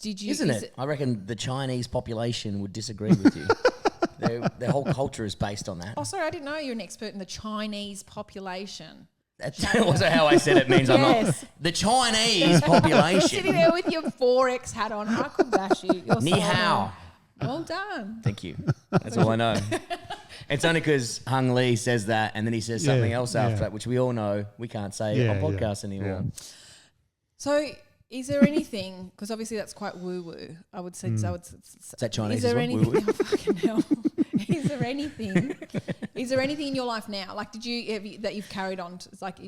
S1: Did you?
S2: Isn't it? I reckon the Chinese population would disagree with you. Their whole culture is based on that.
S1: Oh, sorry, I didn't know you're an expert in the Chinese population.
S2: That wasn't how I said it. Means I'm not. The Chinese population.
S1: Sitting there with your Forex hat on, I could bash you. You're
S2: Ni
S1: so
S2: hao.
S1: well done.
S2: Thank you. That's all I know. It's only because Hung Lee says that, and then he says something else after that, which we all know we can't say on podcasts anymore.
S3: Yeah.
S1: So, is there anything? Because obviously that's quite woo-woo. I would say. So
S2: is that Chinese?
S1: Is there
S2: as well?
S1: anything?
S2: Woo-woo?
S1: Oh, fucking hell. Is there anything? Is there anything in your life now? Like, that you've carried on?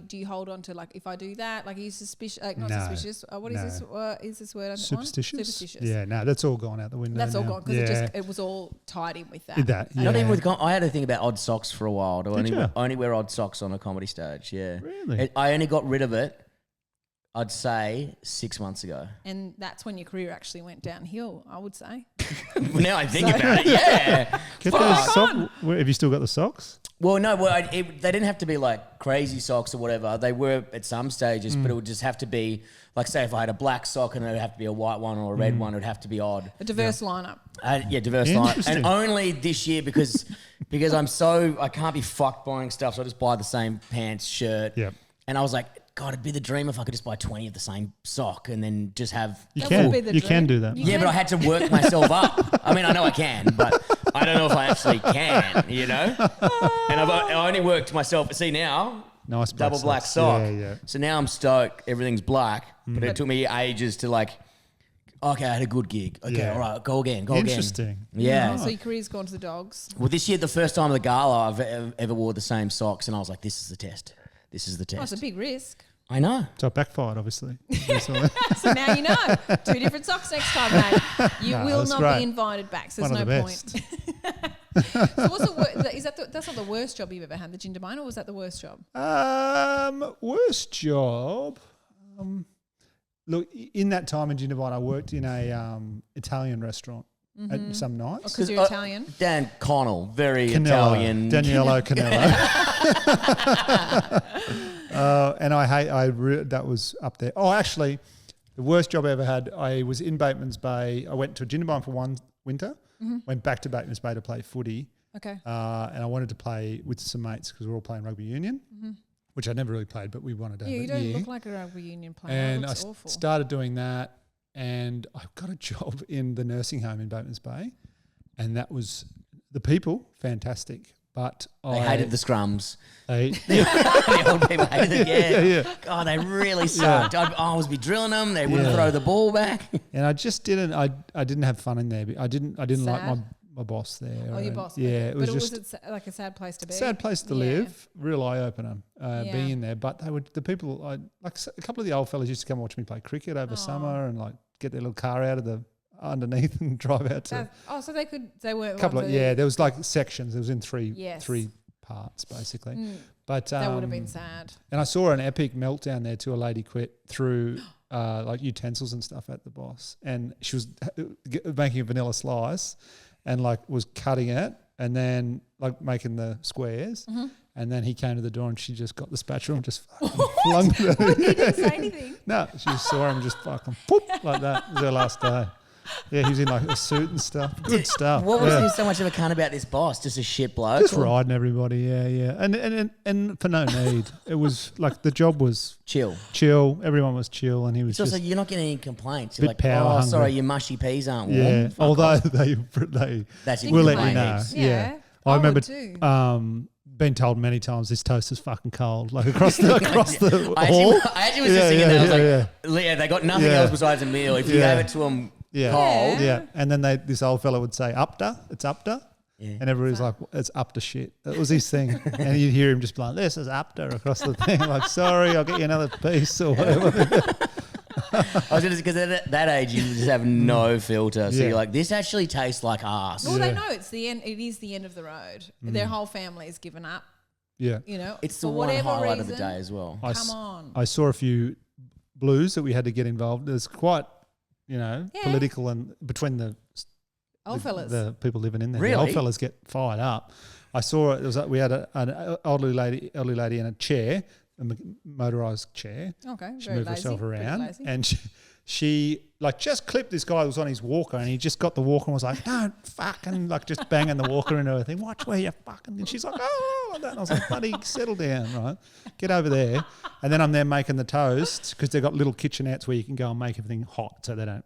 S1: Do you hold on to like, if I do that? Like, are you suspicious? Not suspicious. What is this? Is this word?
S3: Superstitious.
S1: Superstitious.
S3: Yeah, no, that's all gone out the window.
S1: That's all
S3: now.
S1: gone because it was all tied in with that.
S2: Not even with. I had a thing about odd socks for a while.
S3: Did
S2: I only wear odd socks on a comedy stage. Yeah,
S3: Really?
S2: I only got rid of it, I'd say 6 months ago.
S1: And that's when your career actually went downhill, I would say.
S2: Now I think about it, yeah.
S3: Get those socks. Have you still got the socks?
S2: Well, no, they didn't have to be like crazy socks or whatever. They were at some stages, but it would just have to be like, say, if I had a black sock and it would have to be a white one or a red one, it would have to be odd.
S1: A diverse lineup.
S2: Diverse lineup. And only this year because I can't be fucked buying stuff, so I just buy the same pants, shirt.
S3: Yep.
S2: And I was like, God, it'd be the dream if I could just buy 20 of the same sock and then just have.
S3: You
S1: That
S3: can.
S1: would be the
S3: You
S1: dream.
S3: can do that.
S1: You
S2: But I had to work myself up. I mean, I know I can, but I don't know if I actually can, you know? And I only worked myself. See, now,
S3: Nice
S2: double black
S3: socks.
S2: sock.
S3: Yeah.
S2: So now I'm stoked. Everything's black. But it took me ages to like, okay, I had a good gig. Okay,
S3: Yeah.
S2: all right, go again.
S3: Interesting.
S2: Yeah.
S1: So your career's gone to the dogs.
S2: Well, this year, the first time at the gala, I've ever wore the same socks. And I was like, this is the test. This is the test.
S1: Oh, it's a big risk.
S2: I know.
S3: So it backfired, obvioly.
S1: So now you know. 2 different socks next time, mate. You will
S3: that's
S1: not
S3: great.
S1: be invited back. So there's
S3: One of
S1: no
S3: the
S1: point. So that's not the worst job you've ever had, the ginger mine, or was that the worst job?
S3: Worst job. Look, in that time in Ginevine, I worked in a Italian restaurant at some nights.
S1: Because you're Italian.
S2: Dan Connell, very
S3: Connell,
S2: Italian.
S3: Daniello Connello. And that was up there. Oh, actually, the worst job I ever had, I was in Bateman's Bay. I went to Ginevine for one winter, went back to Bateman's Bay to play footy.
S1: Okay.
S3: And I wanted to play with some mates because we were all playing rugby union, which I never really played, but we wanted to have
S1: Yeah,
S3: a
S1: you don't
S3: year.
S1: look like a rugby union player.
S3: And
S1: That
S3: I
S1: looks awful.
S3: started doing that, and I got a job in the nursing home in Bateman's Bay, and that was the people fantastic, but
S2: They hated the scrums.
S3: the
S2: The old people hated it,
S3: yeah.
S2: God, they really sucked. I'd always be drilling them. They wouldn't throw the ball back.
S3: And I just didn't. I didn't have fun in there. I didn't like
S1: Sad?
S3: my boss there.
S1: Oh, your
S3: and
S1: boss.
S3: Yeah,
S1: okay.
S3: it was
S1: but
S3: just
S1: was it like a sad place to be?
S3: sad place to
S1: Yeah.
S3: live. Real eye opener being
S1: Yeah.
S3: in there. But the people. A couple of the old fellas used to come watch me play cricket over summer and like get their little car out of the underneath and drive out to
S1: So they weren't.
S3: a couple of
S1: ones
S3: there was like sections. It was in three
S1: Yes.
S3: parts, basically. But
S1: That would have been sad.
S3: And I saw an epic meltdown there too. A lady quit through like utensils and stuff at the boss, and she was making a vanilla slice, and like was cutting it, and then like making the squares. And then he came to the door and she just got the spatula and just fucking flung it.
S1: Well, he didn't say anything.
S3: No, she just saw him just fucking poop like that. It was her last day. Yeah, he was in like a suit and stuff. Good stuff.
S2: What was there so much of a cunt about this boss? Just a shit bloke?
S3: Just riding everybody, yeah. And for no need. It was like the job was
S2: chill.
S3: Everyone was chill, and he was
S2: So
S3: just
S2: you're not getting any complaints. You're
S3: bit power
S2: oh,
S3: hungry.
S2: sorry, your mushy peas aren't warm.
S3: yeah.
S2: Fuck
S3: Although
S2: off.
S3: they
S2: That's
S3: will let you
S2: complaint
S3: know.
S2: heaps.
S3: Yeah.
S1: I
S3: I remember
S1: would too.
S3: been told many times this toast is fucking cold, like across the
S2: I
S3: hall.
S2: actually was just thinking that. I was like,
S3: yeah.
S2: they got nothing
S3: Yeah.
S2: else besides a meal. If you
S3: Yeah.
S2: gave it to them
S3: Yeah.
S2: cold,
S3: Yeah, and then this old fella would say, "Upta, it's Upta,"
S2: Yeah.
S3: and everybody was like, "It's Upta shit." That was his thing, and you'd hear him just be like, "This is Upta" across the thing. Like, sorry, I'll get you another piece or whatever.
S2: I was just because at that age you just have no filter, so
S3: Yeah.
S2: you're like, this actually tastes like arse.
S1: Well, they know it's the end. It is the end of the road. Their whole family has given up.
S3: Yeah,
S1: You know,
S2: It's the
S1: for
S2: one
S1: whatever
S2: highlight
S1: reason.
S2: of the day as well.
S1: Come on.
S3: I saw a few blues that we had to get involved. There's quite,
S1: Yeah.
S3: political and between the
S1: Old fellas.
S3: the people living in there. The
S2: Really?
S3: old fellas get fired up. I saw it. It was we had an elderly lady in a chair, a motorised chair.
S1: Okay,
S3: She
S1: very
S3: moved
S1: lazy,
S3: herself
S1: pretty
S3: around,
S1: lazy.
S3: and she like just clipped this guy who was on his walker, and he just got the walker and was like, "Don't fucking," like just banging the walker into her thing. Watch where you fucking. And she's like, "Oh," like that. And I was like, "Buddy, settle down, right? Get over there." And then I'm there making the toast because they've got little kitchenettes where you can go and make everything hot so they don't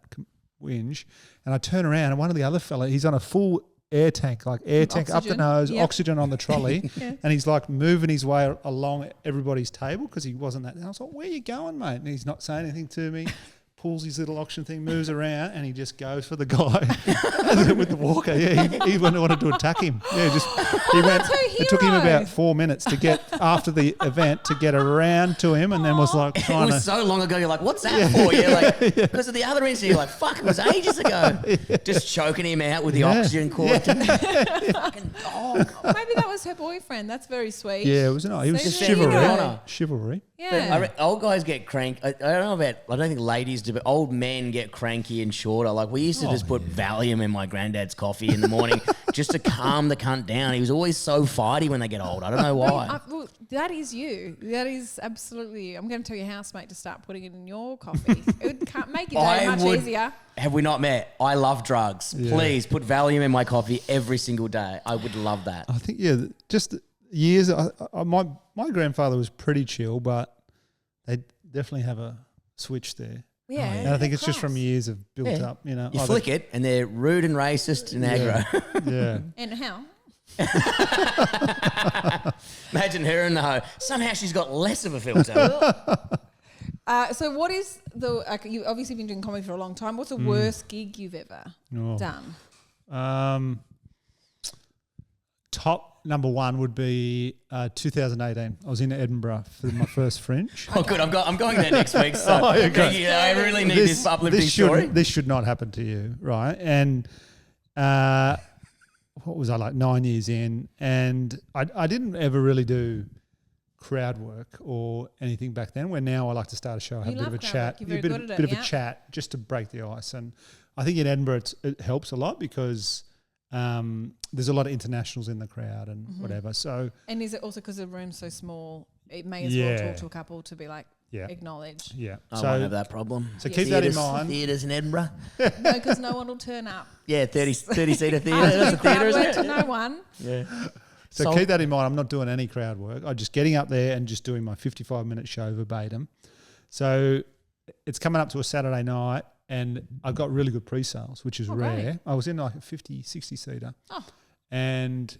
S3: whinge. And I turn around, and one of the other fella, he's on a full air tank up the
S1: Oxygen.
S3: nose,
S1: Yep.
S3: oxygen on the trolley, and he's like moving his way along everybody's table because he wasn't that. And I was like, "Where you going, mate?" And he's not saying anything to me. Pulls his little oxygen thing, moves around, and he just goes for the guy with the walker. Yeah, he wanted to attack him. Yeah, he went.
S1: Two
S3: It took him
S1: heroes.
S3: about 4 minutes to get after the event to get around to him, and then was like
S2: It
S3: trying to.
S2: was so long ago. You're like, what's that for? You're like, because of the other incident. You're like, fuck, it was ages ago. Just choking him out with the oxygen cord. Fucking dog.
S1: Maybe that was her boyfriend. That's very sweet.
S3: Yeah, it was no. He was
S1: Just
S3: chivalry.
S2: hero.
S3: Chivalry.
S1: Yeah.
S2: Old guys get cranky. I don't know about. I don't think ladies do, but old men get cranky and shorter. Like we used to just put Valium in my granddad's coffee in the morning just to calm the cunt down. He was always so fighty when they get old. I don't know why.
S1: Well, that is you. That is absolutely you. I'm going to tell your housemate to start putting it in your coffee. It would make your day much easier.
S2: Have we not met? I love drugs.
S3: Yeah.
S2: Please put Valium in my coffee every single day. I would love that.
S3: I think just years. My grandfather was pretty chill, but they definitely have a switch there.
S1: Yeah.
S3: And I think it's just from
S1: Cross.
S3: years of built
S2: Yeah.
S3: up. You know,
S2: You flick it and they're rude and racist and aggro.
S3: Yeah.
S1: And how?
S2: Imagine her in the hoe. Somehow she's got less of a filter.
S1: So what is you've obviously been doing comedy for a long time. What's the worst gig you've ever
S3: Oh.
S1: done?
S3: Top number one would be 2018. I was in Edinburgh for my first Fringe.
S2: Oh, good. I'm going there next week. So
S3: Oh, yeah,
S2: thank you. I really need this uplifting story.
S3: This should not happen to you, right? And what was I like 9 years in, and I didn't ever really do crowd work or anything back then. Where now I like to start a show, have
S1: You
S3: a bit
S1: love
S3: of a
S1: crowd
S3: chat,
S1: work. You're very
S3: bit
S1: good at
S3: of
S1: it,
S3: a
S1: yeah.
S3: chat just to break the ice. And I think in Edinburgh it helps a lot because there's a lot of internationals in the crowd and whatever. So
S1: And is it also because the room's so small, it may as
S3: Yeah.
S1: well talk to a couple to be like
S3: Yeah.
S1: acknowledged?
S3: yeah,
S2: I
S3: so
S2: won't have that problem.
S3: so keep that in mind.
S2: Theatres in Edinburgh.
S1: No, because no one will turn up.
S2: Yeah, 30 seater theatre.
S1: I
S2: That's
S1: do
S2: a
S1: crowd
S2: theatre,
S1: work
S2: isn't
S1: to
S2: it?
S1: no one.
S2: Yeah.
S3: So keep that in mind. I'm not doing any crowd work. I'm just getting up there and just doing my 55-minute show verbatim. So it's coming up to a Saturday night, and I've got really good pre-sales, which is rare.
S1: great.
S3: I was in like a 50, 60-seater.
S1: Oh.
S3: And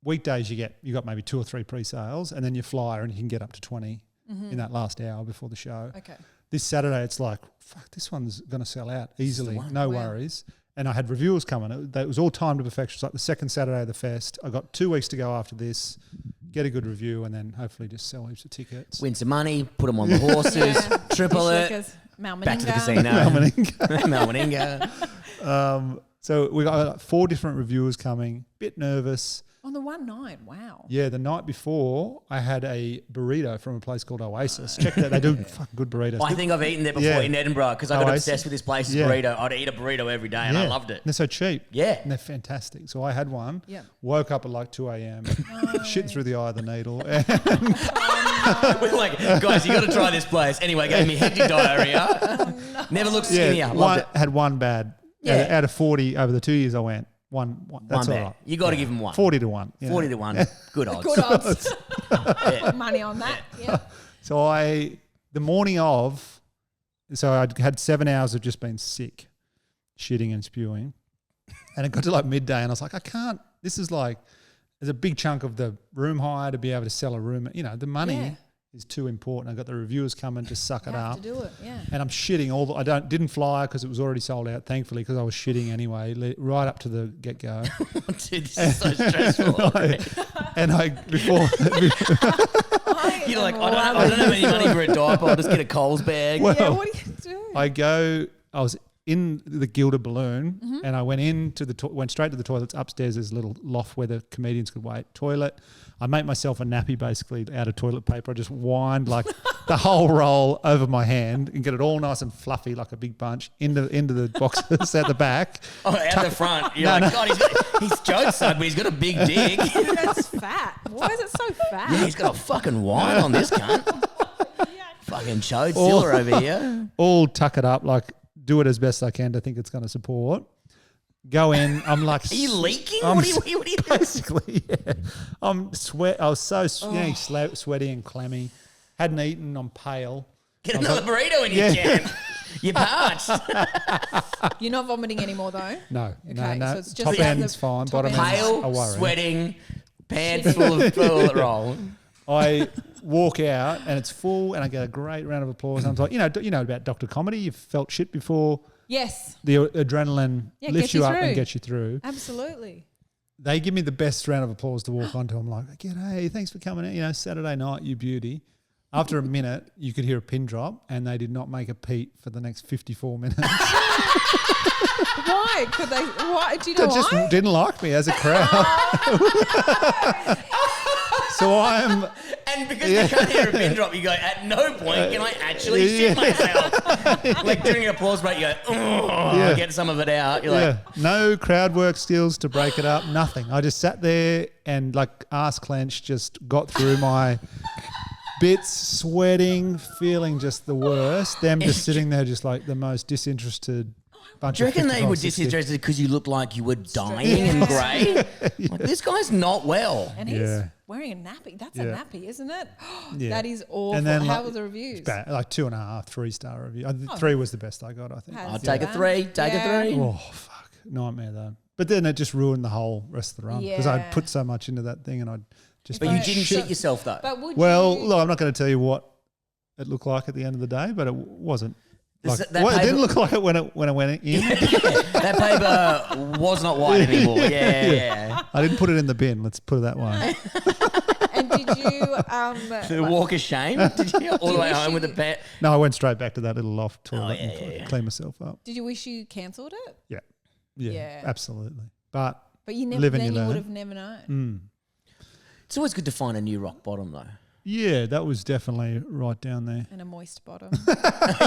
S3: weekdays you got maybe 2 or 3 pre-sales, and then you flyer and you can get up to 20 in that last hour before the show.
S1: Okay.
S3: This Saturday, it's like, fuck, this one's going to sell out easily.
S2: one.
S3: No
S1: Wow.
S3: worries. And I had reviewers coming. It was all timed to perfection. It's like the second Saturday of the fest. I got 2 weeks to go after this, get a good review, and then hopefully just sell heaps of tickets.
S2: Win some money, put them on the horses, triple it, back to the casino. Malmaninga.
S3: So we got 4 different reviewers coming. Bit nervous.
S1: On the one night, wow.
S3: Yeah, the night before, I had a burrito from a place called Oasis. Check that. They do fucking good burritos.
S2: I think I've eaten there before in Edinburgh because I got
S3: Oasis.
S2: obsessed with this place's burrito. I'd eat a burrito every day and I loved it.
S3: They're so cheap.
S2: Yeah.
S3: And they're fantastic. So I had one,
S1: Yeah.
S3: woke up at like 2 a.m, shit through the eye of the needle.
S2: We're like, guys, you got to try this place. Anyway, gave me hectic diarrhea. Never looked skinnier. Loved it.
S3: Had one bad.
S2: Yeah.
S3: Out of 40 over the 2 years I went, one. That's
S2: One
S3: all
S2: bad.
S3: right.
S2: You got to give them one.
S3: 40 to 1.
S2: 40 to 1. Good odds.
S1: Good odds. Money on that. Yeah.
S3: So the morning of, so I'd had 7 hours of just being sick, shitting and spewing. And it got to like midday and I was like, I can't, this is like, there's a big chunk of the room hire to be able to sell a room. You know, the money is too important. I got the reviewers coming to suck it
S1: Have
S3: up.
S1: to do it, yeah.
S3: And I'm shitting didn't fly because it was already sold out, thankfully, because I was shitting anyway, right up to the get-go.
S2: Dude, this is so stressful.
S3: Before
S2: You're like, I don't have any money for a diaper. I'll just get a Coles bag.
S3: Well,
S1: Yeah, what are you doing?
S3: I was in the gilded balloon and I went went straight to the toilets. Upstairs there's a little loft where the comedians could wait. Toilet. I make myself a nappy basically out of toilet paper. I just wind like the whole roll over my hand and get it all nice and fluffy like a big bunch into the boxes at the back.
S2: Oh, out the front. You're God, he's joke suck, but he's got a big dick.
S1: That's fat. Why is it so fat?
S2: Yeah, he's got a fucking wine on this cunt. Fucking chode Zilla over here.
S3: All tuck it up, like do it as best I can to think it's going to support. Go in. I'm like,
S2: are you leaking?
S3: What
S2: are you doing?
S3: basically, yeah. I was so sweaty and clammy. Hadn't eaten. I'm pale.
S2: Get another burrito in your can. You're parched.
S1: You're not vomiting anymore though?
S3: No.
S1: Okay,
S3: No.
S1: so it's just
S3: Top end's fine. Bottom end's a
S2: Pale,
S3: worry.
S2: sweating, pants full of toilet roll.
S3: I walk out and it's full and I get a great round of applause. And I'm like, you know about Dr. Comedy? You've felt shit before.
S1: Yes.
S3: The adrenaline lifts you up and gets you through.
S1: Absolutely.
S3: They give me the best round of applause to walk onto. I'm like, g'day, thanks for coming in. You know, Saturday night, you beauty. After a minute, you could hear a pin drop and they did not make a peep for the next 54 minutes.
S1: Why? Could they? Why? Do you know
S3: They just
S1: why?
S3: didn't like me as a crowd. So I'm...
S2: And because you can't hear a pin drop, you go, at no point can I actually shit myself. Like during an applause break, you go, get some of it out. You're like,
S3: no crowd work skills to break it up, nothing. I just sat there and like ass clenched, just got through my bits, sweating, feeling just the worst. Them just sitting there just like the most disinterested bunch
S2: do you
S3: of
S2: reckon they
S3: 55,
S2: were
S3: 60.
S2: disinterested because you looked like you were dying and grey? Like, this guy's not well.
S1: And he's wearing a nappy. That's a nappy, isn't it? That is awful.
S3: And then,
S1: How
S3: like,
S1: were the reviews?
S3: Bad, like 2.5, 3-star review. 3 was the best I got, I think.
S2: I'll take a 3. Take a 3.
S3: Oh, fuck. Nightmare, though. But then it just ruined the whole rest of the run because I'd put so much into that thing and I'd just...
S2: But you didn't shit yourself, though.
S1: But would
S3: well,
S1: you?
S3: look, I'm not going to tell you what it looked like at the end of the day, but it wasn't. Like,
S2: That
S3: it
S2: paper-
S3: didn't look like it when I went in.
S2: That paper was not white anymore. Yeah.
S3: I didn't put it in the bin. Let's put it that way.
S1: And did you?
S2: The walk of shame? Did you all the way home with a pet?
S3: No, I went straight back to that little loft toilet
S2: yeah,
S3: and clean myself up.
S1: Did you wish you cancelled it?
S3: Yeah, absolutely. But
S1: you never.
S3: live and
S1: Then
S3: you
S1: you would
S3: learn.
S1: have never known.
S2: It's always good to find a new rock bottom, though.
S3: Yeah, that was definitely right down there.
S1: And a moist bottom.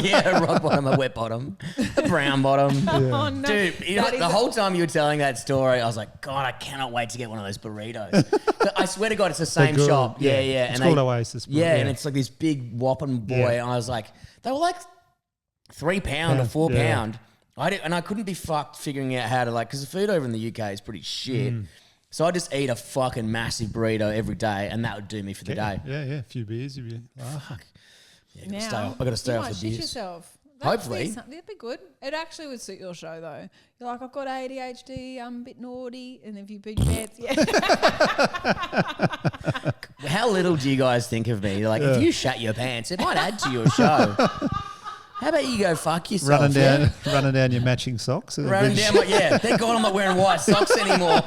S2: Yeah, a rock bottom, a wet bottom, a brown bottom.
S1: Oh no,
S2: Dude, you know, the whole time you were telling that story, I was like, God, I cannot wait to get one of those burritos. But I swear to God, it's the same
S3: good.
S2: shop. Yeah.
S3: It's
S2: And
S3: called Oasis. but
S2: Yeah, and it's like this big whopping boy.
S3: Yeah.
S2: And I was like, they were like £3 or £4. I couldn't be fucked figuring out how to because the food over in the UK is pretty shit. So I just eat a fucking massive burrito every day, and that would do me for the day.
S3: Yeah, a few beers. You'd be laughing.
S1: now
S2: I got to stay
S1: you
S2: off
S1: might
S2: the
S1: shit
S2: beers.
S1: yourself.
S2: Hopefully.
S1: That'd be good. It actually would suit your show though. You're like, I've got ADHD, I'm a bit naughty, and if you put your pants,
S2: How little do you guys think of me? Like, if you shat your pants, it might add to your show. How about you go fuck yourself?
S3: Running down your matching socks.
S2: Running down thank God I'm not wearing white socks anymore.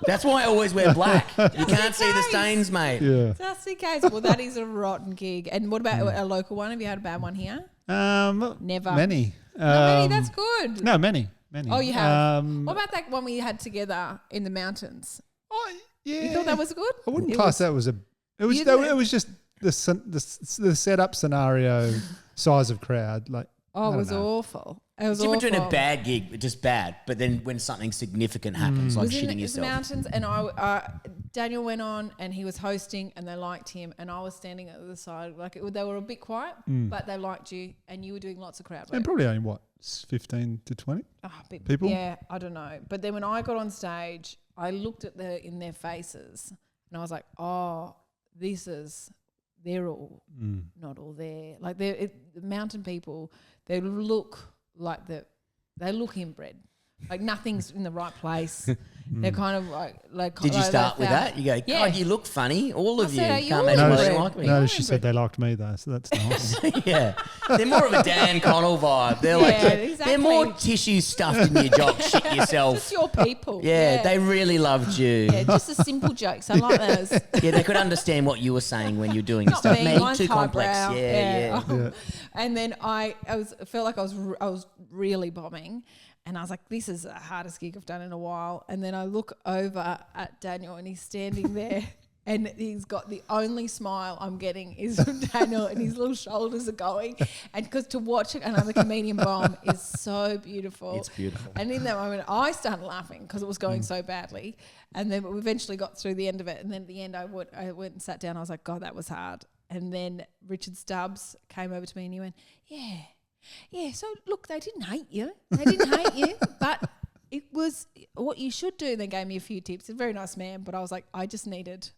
S2: That's why I always wear black. You can't see the stains, mate.
S3: Yeah.
S1: Just in case. Well, that is a rotten gig. And what about a local one? Have you had a bad one here?
S3: Never. Many.
S1: Not many. That's good.
S3: No, many.
S1: Oh, you have. What about that one we had together in the mountains?
S3: Yeah.
S1: You thought that was good?
S3: I wouldn't class that was a. It was just the setup scenario, size of crowd. Like,
S1: oh, it was awful. It was awful.
S2: We're doing a bad gig, just bad. But then when something significant happens, like shitting yourself.
S1: The mountains, and Daniel went on and he was hosting, and they liked him, and I was standing at the side. Like they were a bit quiet, but they liked you, and you were doing lots of crowd work.
S3: And probably only what 15 to 20 people.
S1: Yeah, I don't know. But then when I got on stage, I looked at in their faces, and I was like, oh. They're all not all there. Like the mountain people, they look like they look inbred. Like nothing's in the right place. They're kind of like.
S2: Did you start with that? You go, God, you look funny. All of you can't imagine why they like me.
S3: No, she said they liked me though, so that's nice.
S2: Yeah, they're more of a Dan Connell vibe. They're like, they're more tissue stuffed in your jock. Shit yourself.
S1: Just your people.
S2: Yeah, they really loved you.
S1: Yeah, just the simple jokes. I like those.
S2: Yeah, they could understand what you were saying when you're doing your stuff. Me, too complex. Yeah.
S1: And then I felt like I was really bombing. And I was like, this is the hardest gig I've done in a while. And then I look over at Daniel and he's standing there and he's got the only smile I'm getting is from Daniel and his little shoulders are going. And because to watch another comedian bomb is so beautiful.
S2: It's beautiful.
S1: And in that moment, I started laughing because it was going so badly. And then we eventually got through the end of it. And then at the end, I went and sat down. I was like, God, that was hard. And then Richard Stubbs came over to me and he went, yeah, so look, they didn't hate you. But it was what you should do. They gave me a few tips. He's a very nice man, but I was like, I just needed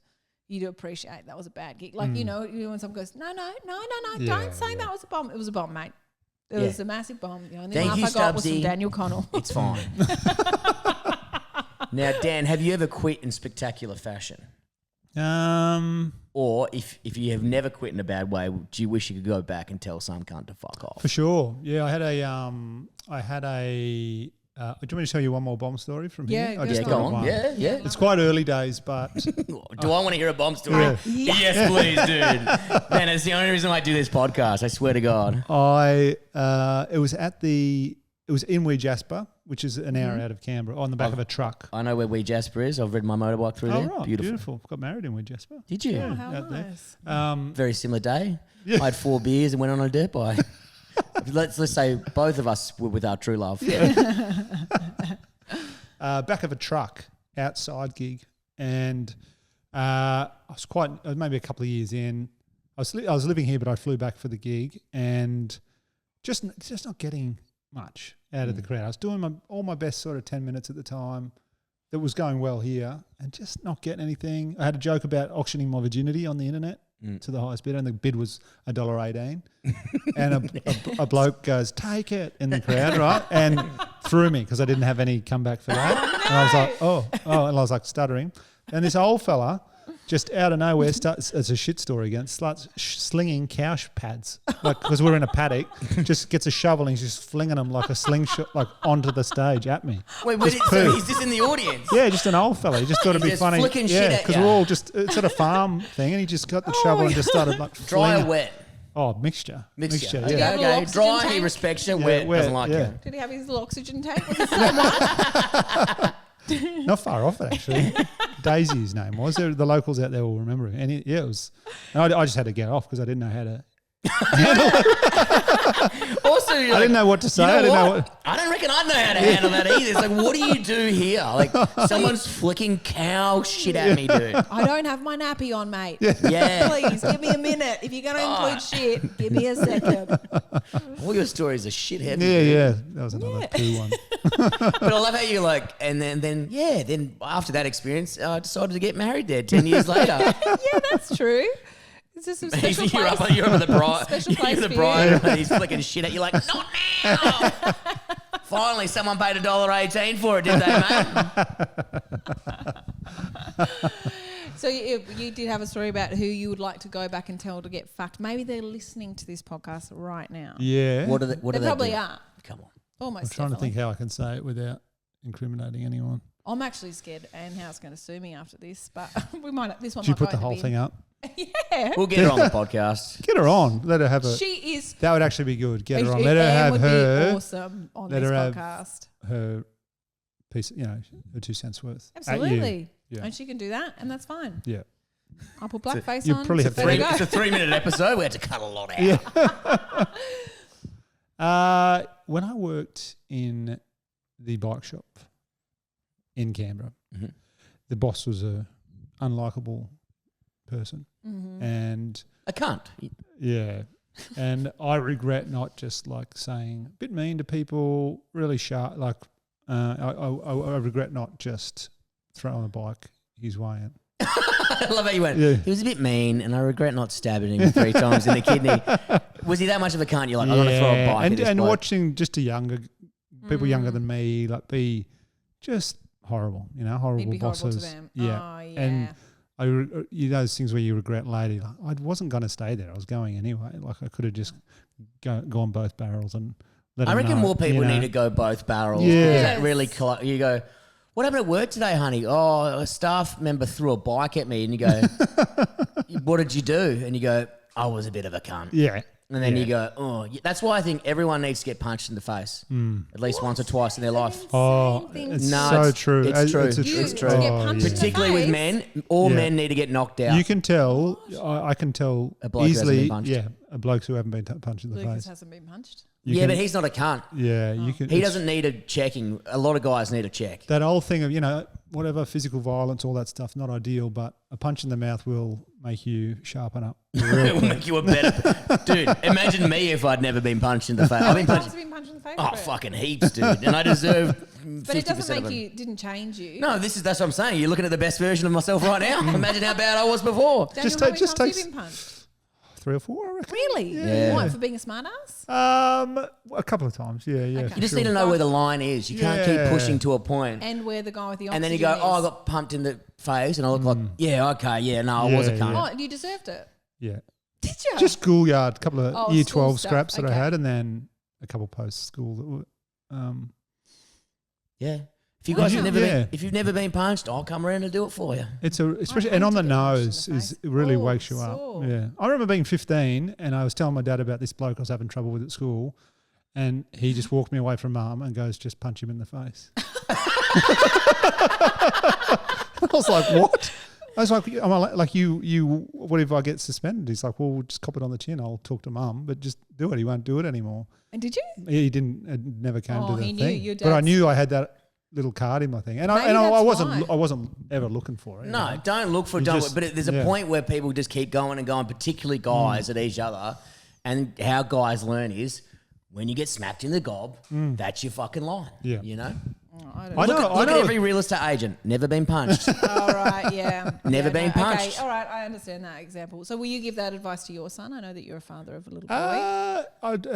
S1: you to appreciate that was a bad gig. Like, you know, when someone goes, no, don't say that was a bomb. It was a bomb, mate. It was a massive bomb. The only laugh I got was from Daniel Connell.
S2: It's fine. Now, Dan, have you ever quit in spectacular fashion? Or if you have never quit in a bad way, do you wish you could go back and tell some cunt to fuck off?
S3: For sure. Yeah, I had a. Do you want me to tell you one more bomb story from here?
S2: Yeah, go on. Yeah.
S3: It's quite early days, but...
S2: Do I want to hear a bomb story? Yeah. Yes, please, dude. Man, it's the only reason I do this podcast, I swear to God. It was in Wee Jasper, which is an hour out of Canberra, on the back of a truck. I know where Wee Jasper is. I've ridden my motorbike through there.
S3: Right, beautiful. Got married in Wee Jasper.
S2: Did you?
S1: Oh, how nice.
S2: Very similar day. Yeah. I had 4 beers and went on a dirt bike. Let's say both of us were with our true love. Yeah.
S3: Back of a truck, outside gig, and I was maybe a couple of years in. I was living here, but I flew back for the gig, and just not getting much out of the crowd. I was doing all my best sort of 10 minutes at the time. That was going well here, and just not getting anything. I had a joke about auctioning my virginity on the internet to the highest bidder, and the bid was $1.18. And a bloke goes, "Take it," in the crowd, right? And threw me because I didn't have any comeback for that.
S1: Oh, no.
S3: And I was like, oh, and I was like stuttering. And this old fella, just out of nowhere, it's a shit story again, starts slinging cow pads. Like, because we're in a paddock, just gets a shovel and he's just flinging them like a slingshot, like onto the stage at me.
S2: Wait, so he's just in the audience?
S3: Yeah, just an old fella. He just thought it'd be funny.
S2: Flicking shit at
S3: because we're all just, it's at a farm thing, and he just got the shovel and just started like
S2: dry or wet?
S3: Oh, mixture.
S2: Mixture.
S3: Yeah.
S2: Okay. Dry, he respects you. Wet, doesn't like you.
S1: Did he have his little oxygen tank? Was it the same one?
S3: Not far off it, actually. Daisy, his name was. The locals out there will remember him. And it was. And I just had to get off because I didn't know how to handle it.
S2: Also,
S3: I didn't know what to say.
S2: I don't reckon I know how to handle that either. It's like, what do you do here? Like, someone's flicking cow shit at me, dude.
S1: I don't have my nappy on, mate.
S2: Yeah.
S1: Please, give me a minute. If you're going to include shit, give me a second.
S2: All your stories are shit heavy.
S3: Yeah. That was another poo one.
S2: But I love how you like, and then after that experience, I decided to get married there 10 years later.
S1: Yeah, that's true. Is this a special
S2: you're
S1: place?
S2: You're up at the bride.
S1: Special place
S2: You're the
S1: for
S2: bride. And he's flicking shit at you like, not now. Finally, someone paid $1.18 for it, did they, mate?
S1: So you did have a story about who you would like to go back and tell to get fucked. Maybe they're listening to this podcast right now.
S3: Yeah.
S2: What they
S1: probably
S2: do?
S1: are.
S2: Come on.
S1: Almost.
S3: I'm trying to think how I can say it without incriminating anyone.
S1: I'm actually scared Anne Howe's going to sue me after this, but we might. This one.
S3: Did you
S1: might
S3: put
S1: go
S3: the
S1: in
S3: whole
S1: bin.
S3: thing up?
S1: Yeah.
S2: We'll get her on the podcast.
S3: Get her on. Let her have a.
S1: She is.
S3: That would actually be good. Get her on. Let her
S1: Anne
S3: have
S1: would
S3: her.
S1: be awesome on
S3: let
S1: this
S3: her have
S1: podcast.
S3: Her piece, her 2 cents worth.
S1: Absolutely.
S3: Yeah.
S1: And she can do that, and that's fine.
S3: Yeah.
S1: I'll put blackface
S3: you
S1: on.
S3: probably have
S1: there you go.
S2: It's a 3-minute episode. We had to cut a lot out.
S3: Yeah. When I worked in the bike shop in Canberra, the boss was a unlikable person, and
S2: I can't.
S3: yeah, and I regret not just like saying a bit mean to people, really sharp. Like I regret not just throwing a bike his way in.
S2: I love how you went.
S3: Yeah.
S2: He was a bit mean, and I regret not stabbing him 3 times in the kidney. Was he that much of a cunt? You're like, I'm going to throw a bike at this
S3: and
S2: bloke.
S3: watching just people younger than me, like be just horrible, horrible
S1: He'd be
S3: bosses.
S1: horrible to them.
S3: Yeah.
S1: Oh, yeah.
S3: And those things where you regret later. Like, I wasn't going to stay there. I was going anyway. Like I could have just gone both barrels and let
S2: I
S3: them
S2: reckon
S3: know,
S2: more people need to go both barrels.
S3: Yeah.
S2: That really, you go, what happened at work today, honey? Oh, a staff member threw a bike at me. And you go, what did you do? And you go, I was a bit of a cunt.
S3: Yeah.
S2: And then you go, oh, that's why I think everyone needs to get punched in the face at least once or twice in their life.
S3: Oh,
S1: things.
S3: it's
S2: No,
S3: so
S2: it's-
S3: true.
S2: it's true.
S3: It's
S2: It's
S3: true.
S2: true.
S1: To get punched in the
S2: Particularly with
S1: face.
S2: men, all
S3: Yeah.
S2: men need to get knocked out.
S3: You can tell. I can tell
S2: A bloke who hasn't
S3: easily.
S2: been punched.
S3: Yeah, a blokes who haven't been punched in the
S1: Lucas
S3: face.
S1: hasn't been punched.
S3: You
S2: but
S3: can-
S2: he's not a cunt.
S3: Yeah, you can.
S2: He
S3: it's-
S2: doesn't need a checking. A lot of guys need a check.
S3: That old thing of whatever physical violence, all that stuff, not ideal, but a punch in the mouth will make you sharpen up.
S2: It'll make you a better dude. Imagine me if I'd never been punched in the face. I've been
S1: Times
S2: punched.
S1: have been punched in the face.
S2: Oh,
S1: Brett?
S2: fucking heaps, dude. And I deserve 50%
S1: But it doesn't
S2: of
S1: make
S2: it.
S1: you. Didn't change you.
S2: No, that's what I'm saying. You're looking at the best version of myself right now. Imagine how bad I was before.
S1: Daniel,
S3: Just
S1: how many
S3: just
S1: times
S3: takes-
S1: have you been punched?
S3: 3 or 4, I reckon.
S1: Really?
S2: Yeah.
S1: What, for being a smartass?
S3: A couple of times. Yeah.
S1: Okay.
S3: for
S2: You just
S3: sure.
S2: need to know where the line is. You can't keep
S3: Yeah.
S2: pushing to a point.
S1: And where the guy with the oxygen
S2: And then you go,
S1: is.
S2: oh, I got pumped in the face. And I look like, yeah, okay, yeah, no, I was a
S3: Yeah,
S2: cunt.
S3: yeah.
S1: Oh, you deserved it.
S3: Yeah.
S1: Did you?
S3: Just schoolyard, a couple of
S1: Oh,
S3: year
S1: school
S3: 12
S1: stuff,
S3: scraps that I
S1: okay.
S3: had, and then a couple post school that were.
S2: Yeah. If you guys have never
S3: Yeah.
S2: been, if you've never been punched, I'll come around and do it for you.
S3: It's especially
S1: hate
S3: and on
S1: to
S3: the
S1: get punched in
S3: nose
S1: the
S3: is
S1: face.
S3: it really
S1: Oh,
S3: wakes you
S1: sore.
S3: up. Yeah, I remember being 15 and I was telling my dad about this bloke I was having trouble with at school, and he just walked me away from mum and goes, "Just punch him in the face." I was like, "What?" I was like, you. What if I get suspended? He's like, "Well, we'll just cop it on the chin. I'll talk to mum, but just do it. He won't do it anymore."
S1: And did you?
S3: He didn't. It never came
S1: Oh,
S3: to the
S1: he knew
S3: thing.
S1: your
S3: But I
S1: dad's-
S3: knew I had that little card in my thing, and I
S1: Maybe that's
S3: wasn't.
S1: why.
S3: I wasn't ever looking for it.
S2: No, don't look for it.
S3: You
S2: Don't,
S3: just-
S2: but there's a
S3: yeah.
S2: point where people just keep going and going, particularly guys at each other. And how guys learn is when you get smacked in the gob, that's your fucking line.
S3: Yeah.
S2: You know?
S1: I don't
S3: I
S1: know.
S3: know.
S2: Look at every real estate agent. Never been punched.
S1: All right, yeah.
S2: Never
S1: Yeah,
S2: been
S1: no,
S2: punched.
S1: Okay, all right, I understand that example. So will you give that advice to your son? I know that you're a father of a little boy.
S3: I'd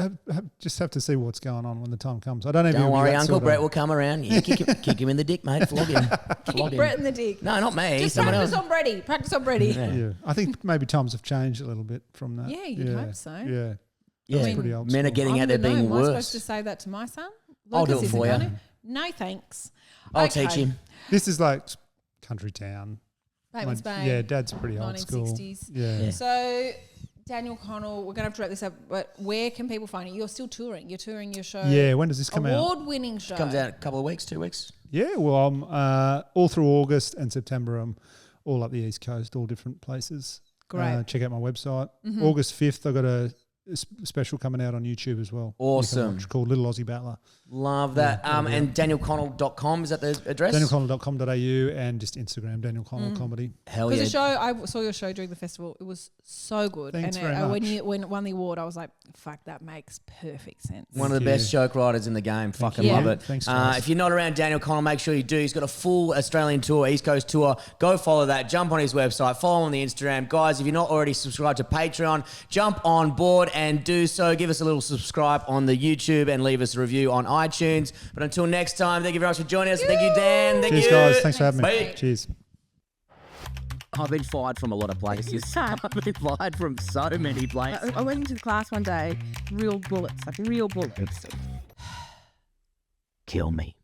S3: just have to see what's going on when the time comes. I don't know. if
S2: Don't
S3: he'll be
S2: worry,
S3: that
S2: Uncle
S3: sort
S2: Brett
S3: of-
S2: will come around. Yeah, kick him in the dick, mate. Flog him. Flog him.
S1: Brett in the dick.
S2: No, not me.
S1: Just
S2: someone
S1: practice
S2: else.
S1: on Brady. Practice on Brady.
S2: Yeah.
S3: Yeah, I think maybe times have changed a little bit from that.
S1: Yeah, you'd hope so.
S3: Yeah,
S2: Yeah.
S3: That's pretty old
S2: Men are
S3: school.
S2: getting
S1: I
S2: out there
S1: wouldn't
S2: being
S1: know. Am I
S2: worse.
S1: supposed to say that to my son?
S2: I'll do
S1: Lucas
S2: it for
S1: isn't
S2: you.
S1: gonna. No thanks.
S2: I'll
S1: Okay.
S2: teach him.
S3: This is like country town.
S1: Bateman's Bay.
S3: Yeah, Dad's pretty old school.
S1: 1960s.
S3: Yeah.
S1: So, Daniel Connell, we're going to have to wrap this up, but where can people find you? You're still touring. You're touring your show.
S3: Yeah, when does this come out?
S1: Award-winning show.
S2: Comes out in a couple of weeks, 2 weeks.
S3: Yeah, well, I'm all through August and September. I'm all up the East Coast, all different places.
S1: Great.
S3: Check out my website.
S1: Mm-hmm.
S3: August 5th, I've got a special coming out on YouTube as well. You can
S2: Awesome.
S3: watch, called Little Aussie Battler.
S2: Love that. And DanielConnell.com, is that the address?
S3: DanielConnell.com.au and just Instagram, Daniel Connell Comedy.
S2: Hell
S1: Because
S2: yeah.
S1: the show, I saw your show during the festival. It was so good.
S3: Thanks
S1: and
S3: very
S1: when
S3: much.
S1: you won the award, I was like, "Fuck, that makes perfect sense."
S2: One of the
S3: Thank
S2: best
S3: you.
S2: joke writers in the game. Fucking
S1: you.
S2: love it.
S3: Thanks, guys.
S2: if you're not around Daniel Connell, make sure you do. He's got a full Australian tour, East Coast tour. Go follow that. Jump on his website. Follow him on the Instagram. Guys, if you're not already subscribed to Patreon, jump on board and do so. Give us a little subscribe on the YouTube and leave us a review on iTunes. But until next time, thank you very much for joining us. Thank you, Dan. Thank
S3: Cheers,
S2: you.
S3: guys. Thanks for having me.
S2: Bye.
S3: Cheers.
S2: I've been fired from a lot of places. I've been fired from so many places.
S4: I went into the class one day, real bullets, like real bullets.
S2: Kill me.